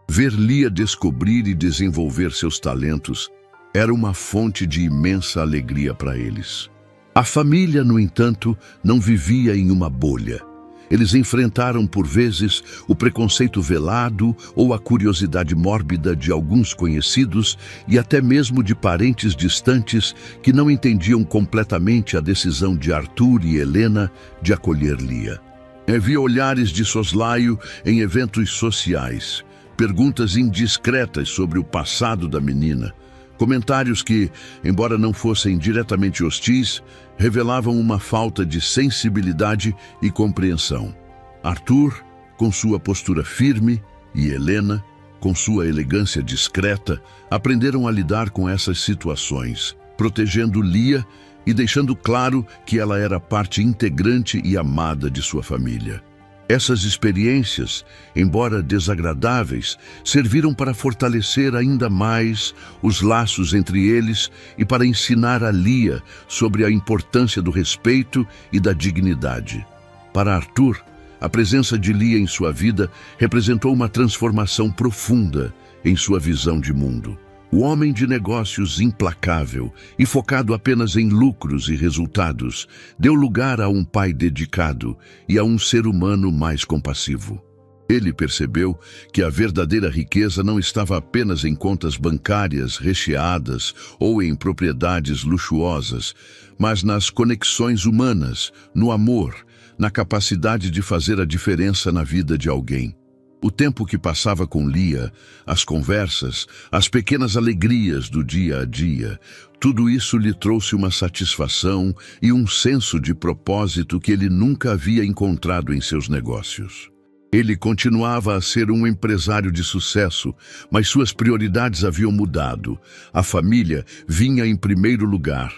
Ver Lia descobrir e desenvolver seus talentos era uma fonte de imensa alegria para eles. A família, no entanto, não vivia em uma bolha. Eles enfrentaram, por vezes, o preconceito velado ou a curiosidade mórbida de alguns conhecidos e até mesmo de parentes distantes que não entendiam completamente a decisão de Arthur e Helena de acolher Lia. Havia olhares de soslaio em eventos sociais, perguntas indiscretas sobre o passado da menina, comentários que, embora não fossem diretamente hostis, revelavam uma falta de sensibilidade e compreensão. Arthur, com sua postura firme, e Helena, com sua elegância discreta, aprenderam a lidar com essas situações, protegendo Lia e deixando claro que ela era parte integrante e amada de sua família. Essas experiências, embora desagradáveis, serviram para fortalecer ainda mais os laços entre eles e para ensinar a Lia sobre a importância do respeito e da dignidade. Para Arthur, a presença de Lia em sua vida representou uma transformação profunda em sua visão de mundo. O homem de negócios implacável e focado apenas em lucros e resultados deu lugar a um pai dedicado e a um ser humano mais compassivo. Ele percebeu que a verdadeira riqueza não estava apenas em contas bancárias recheadas ou em propriedades luxuosas, mas nas conexões humanas, no amor, na capacidade de fazer a diferença na vida de alguém. O tempo que passava com Lia, as conversas, as pequenas alegrias do dia a dia, tudo isso lhe trouxe uma satisfação e um senso de propósito que ele nunca havia encontrado em seus negócios. Ele continuava a ser um empresário de sucesso, mas suas prioridades haviam mudado. A família vinha em primeiro lugar.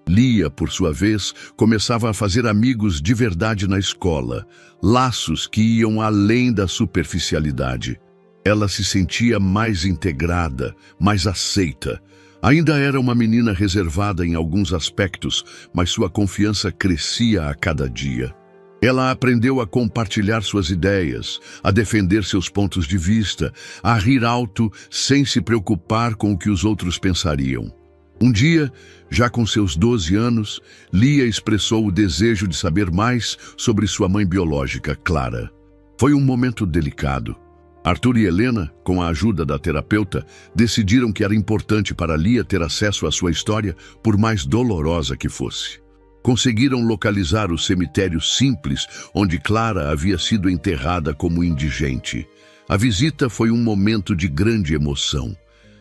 Lia, por sua vez, começava a fazer amigos de verdade na escola, laços que iam além da superficialidade. Ela se sentia mais integrada, mais aceita. Ainda era uma menina reservada em alguns aspectos, mas sua confiança crescia a cada dia. Ela aprendeu a compartilhar suas ideias, a defender seus pontos de vista, a rir alto sem se preocupar com o que os outros pensariam. Um dia, já com seus 12 anos, Lia expressou o desejo de saber mais sobre sua mãe biológica, Clara. Foi um momento delicado. Arthur e Helena, com a ajuda da terapeuta, decidiram que era importante para Lia ter acesso à sua história, por mais dolorosa que fosse. Conseguiram localizar o cemitério simples onde Clara havia sido enterrada como indigente. A visita foi um momento de grande emoção.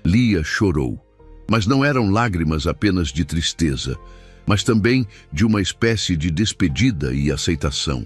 Lia chorou, mas não eram lágrimas apenas de tristeza, mas também de uma espécie de despedida e aceitação.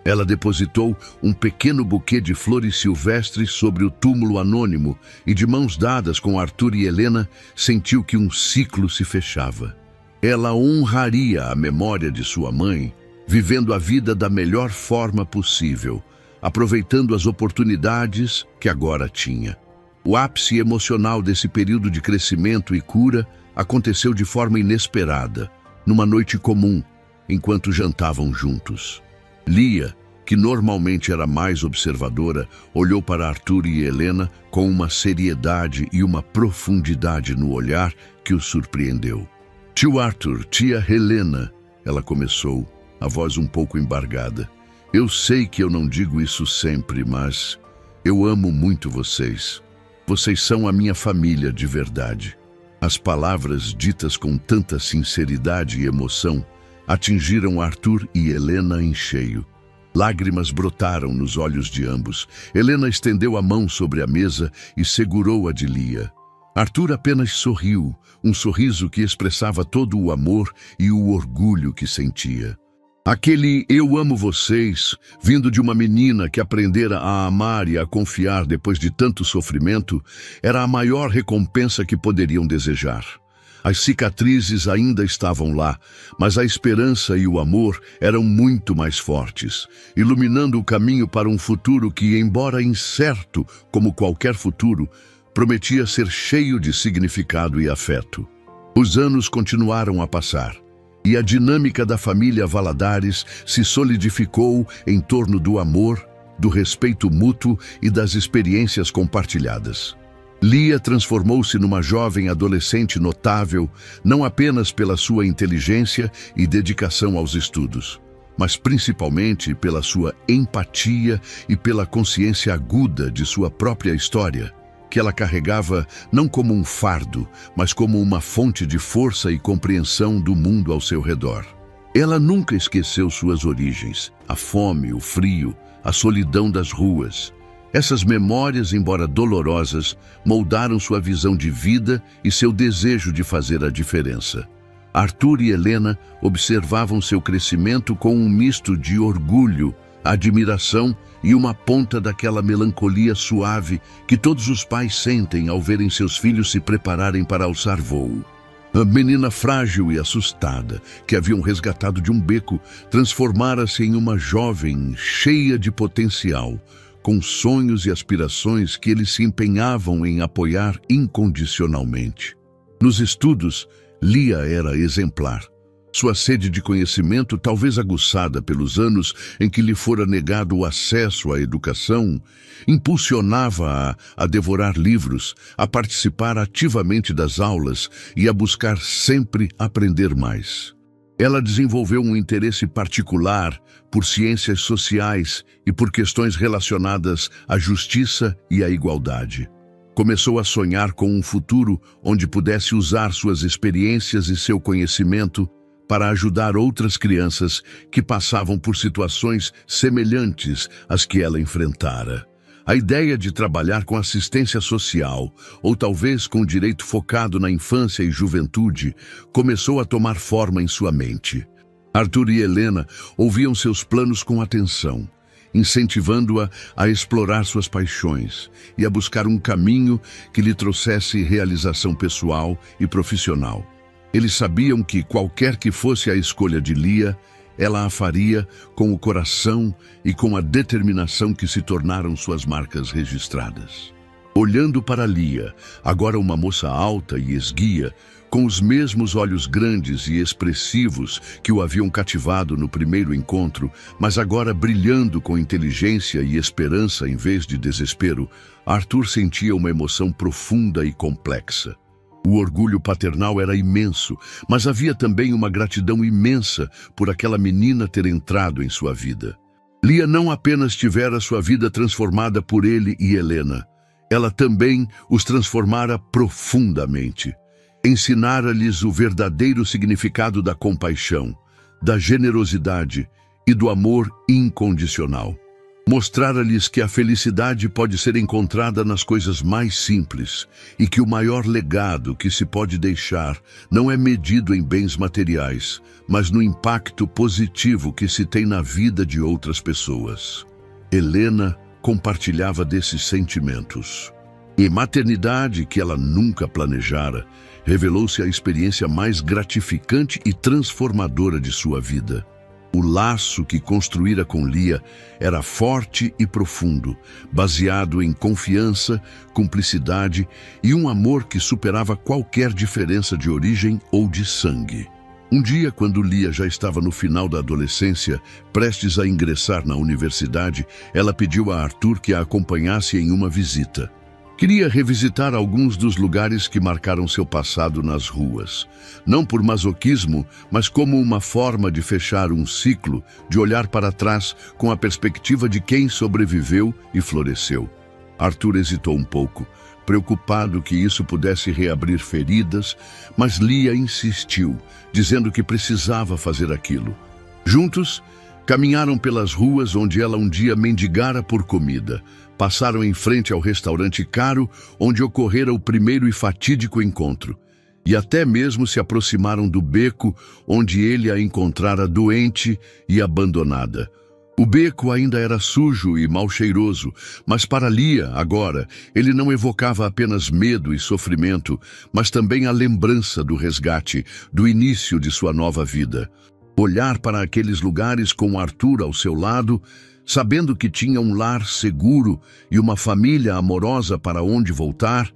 Ela depositou um pequeno buquê de flores silvestres sobre o túmulo anônimo e, de mãos dadas com Arthur e Helena, sentiu que um ciclo se fechava. Ela honraria a memória de sua mãe, vivendo a vida da melhor forma possível, aproveitando as oportunidades que agora tinha. O ápice emocional desse período de crescimento e cura aconteceu de forma inesperada, numa noite comum, enquanto jantavam juntos. Lia, que normalmente era mais observadora, olhou para Arthur e Helena com uma seriedade e uma profundidade no olhar que o surpreendeu. Tio Arthur, tia Helena, ela começou, a voz um pouco embargada. Eu sei que eu não digo isso sempre, mas eu amo muito vocês. Vocês são a minha família de verdade. As palavras ditas com tanta sinceridade e emoção atingiram Arthur e Helena em cheio. Lágrimas brotaram nos olhos de ambos. Helena estendeu a mão sobre a mesa e segurou a de Lia. Arthur apenas sorriu, um sorriso que expressava todo o amor e o orgulho que sentia. Aquele "eu amo vocês", vindo de uma menina que aprendera a amar e a confiar depois de tanto sofrimento, era a maior recompensa que poderiam desejar. As cicatrizes ainda estavam lá, mas a esperança e o amor eram muito mais fortes, iluminando o caminho para um futuro que, embora incerto como qualquer futuro, prometia ser cheio de significado e afeto. Os anos continuaram a passar, e a dinâmica da família Valadares se solidificou em torno do amor, do respeito mútuo e das experiências compartilhadas. Lia transformou-se numa jovem adolescente notável, não apenas pela sua inteligência e dedicação aos estudos, mas principalmente pela sua empatia e pela consciência aguda de sua própria história, que ela carregava não como um fardo, mas como uma fonte de força e compreensão do mundo ao seu redor. Ela nunca esqueceu suas origens, a fome, o frio, a solidão das ruas. Essas memórias, embora dolorosas, moldaram sua visão de vida e seu desejo de fazer a diferença. Arthur e Helena observavam seu crescimento com um misto de orgulho, admiração e uma ponta daquela melancolia suave que todos os pais sentem ao verem seus filhos se prepararem para alçar voo. A menina frágil e assustada, que haviam resgatado de um beco, transformara-se em uma jovem cheia de potencial, com sonhos e aspirações que eles se empenhavam em apoiar incondicionalmente. Nos estudos, Lia era exemplar. Sua sede de conhecimento, talvez aguçada pelos anos em que lhe fora negado o acesso à educação, impulsionava-a a devorar livros, a participar ativamente das aulas e a buscar sempre aprender mais. Ela desenvolveu um interesse particular por ciências sociais e por questões relacionadas à justiça e à igualdade. Começou a sonhar com um futuro onde pudesse usar suas experiências e seu conhecimento para ajudar outras crianças que passavam por situações semelhantes às que ela enfrentara. A ideia de trabalhar com assistência social, ou talvez com direito focado na infância e juventude, começou a tomar forma em sua mente. Arthur e Helena ouviam seus planos com atenção, incentivando-a a explorar suas paixões e a buscar um caminho que lhe trouxesse realização pessoal e profissional. Eles sabiam que, qualquer que fosse a escolha de Lia, ela a faria com o coração e com a determinação que se tornaram suas marcas registradas. Olhando para Lia, agora uma moça alta e esguia, com os mesmos olhos grandes e expressivos que o haviam cativado no primeiro encontro, mas agora brilhando com inteligência e esperança em vez de desespero, Arthur sentia uma emoção profunda e complexa. O orgulho paternal era imenso, mas havia também uma gratidão imensa por aquela menina ter entrado em sua vida. Lia não apenas tivera sua vida transformada por ele e Helena, ela também os transformara profundamente. Ensinara-lhes o verdadeiro significado da compaixão, da generosidade e do amor incondicional. Mostrara-lhes que a felicidade pode ser encontrada nas coisas mais simples e que o maior legado que se pode deixar não é medido em bens materiais, mas no impacto positivo que se tem na vida de outras pessoas. Helena compartilhava desses sentimentos. E maternidade, que ela nunca planejara, revelou-se a experiência mais gratificante e transformadora de sua vida. O laço que construíra com Lia era forte e profundo, baseado em confiança, cumplicidade e um amor que superava qualquer diferença de origem ou de sangue. Um dia, quando Lia já estava no final da adolescência, prestes a ingressar na universidade, ela pediu a Arthur que a acompanhasse em uma visita. Queria revisitar alguns dos lugares que marcaram seu passado nas ruas. Não por masoquismo, mas como uma forma de fechar um ciclo, de olhar para trás com a perspectiva de quem sobreviveu e floresceu. Arthur hesitou um pouco, preocupado que isso pudesse reabrir feridas, mas Lia insistiu, dizendo que precisava fazer aquilo. Juntos, caminharam pelas ruas onde ela um dia mendigara por comida. Passaram em frente ao restaurante caro, onde ocorrera o primeiro e fatídico encontro. E até mesmo se aproximaram do beco, onde ele a encontrara doente e abandonada. O beco ainda era sujo e mal cheiroso, mas para Lia, agora, ele não evocava apenas medo e sofrimento, mas também a lembrança do resgate, do início de sua nova vida. Olhar para aqueles lugares com Arthur ao seu lado, sabendo que tinha um lar seguro e uma família amorosa para onde voltar,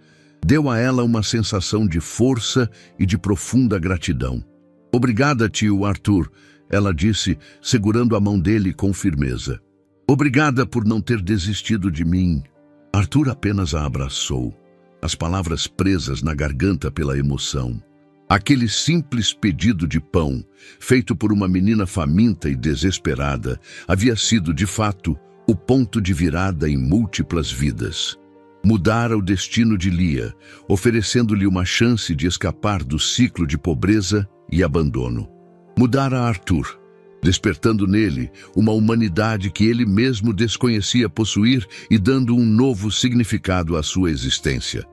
deu a ela uma sensação de força e de profunda gratidão. "Obrigada, tio Arthur", ela disse, segurando a mão dele com firmeza. "Obrigada por não ter desistido de mim." Arthur apenas a abraçou, as palavras presas na garganta pela emoção. Aquele simples pedido de pão, feito por uma menina faminta e desesperada, havia sido, de fato, o ponto de virada em múltiplas vidas. Mudara o destino de Lia, oferecendo-lhe uma chance de escapar do ciclo de pobreza e abandono. Mudara Arthur, despertando nele uma humanidade que ele mesmo desconhecia possuir e dando um novo significado à sua existência.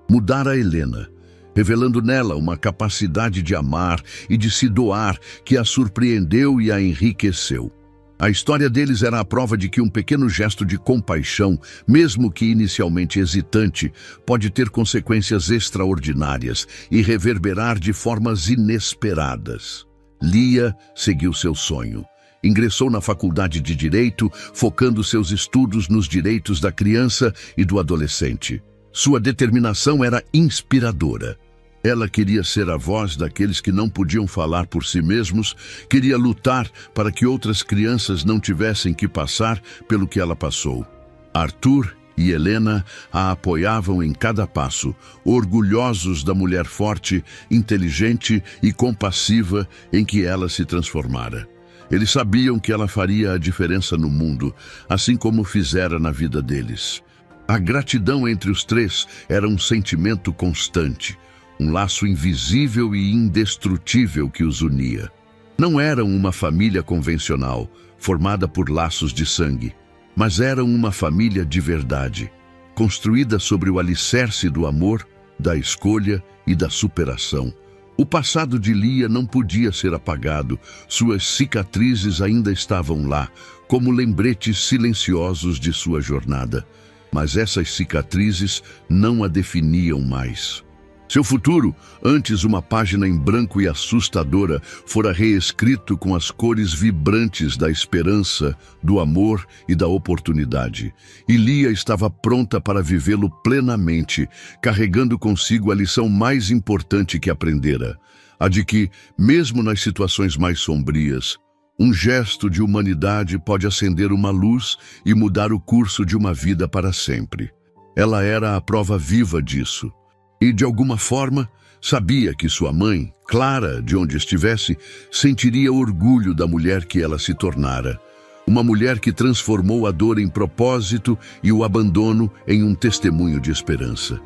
Mudara Helena, revelando nela uma capacidade de amar e de se doar que a surpreendeu e a enriqueceu. A história deles era a prova de que um pequeno gesto de compaixão, mesmo que inicialmente hesitante, pode ter consequências extraordinárias e reverberar de formas inesperadas. Lia seguiu seu sonho. Ingressou na faculdade de Direito, focando seus estudos nos direitos da criança e do adolescente. Sua determinação era inspiradora. Ela queria ser a voz daqueles que não podiam falar por si mesmos, queria lutar para que outras crianças não tivessem que passar pelo que ela passou. Arthur e Helena a apoiavam em cada passo, orgulhosos da mulher forte, inteligente e compassiva em que ela se transformara. Eles sabiam que ela faria a diferença no mundo, assim como fizera na vida deles. A gratidão entre os três era um sentimento constante, um laço invisível e indestrutível que os unia. Não eram uma família convencional, formada por laços de sangue, mas eram uma família de verdade, construída sobre o alicerce do amor, da escolha e da superação. O passado de Lia não podia ser apagado, suas cicatrizes ainda estavam lá, como lembretes silenciosos de sua jornada. Mas essas cicatrizes não a definiam mais. Seu futuro, antes uma página em branco e assustadora, fora reescrito com as cores vibrantes da esperança, do amor e da oportunidade. E Lia estava pronta para vivê-lo plenamente, carregando consigo a lição mais importante que aprendera, a de que, mesmo nas situações mais sombrias, um gesto de humanidade pode acender uma luz e mudar o curso de uma vida para sempre. Ela era a prova viva disso. E, de alguma forma, sabia que sua mãe, Clara, de onde estivesse, sentiria orgulho da mulher que ela se tornara. Uma mulher que transformou a dor em propósito e o abandono em um testemunho de esperança.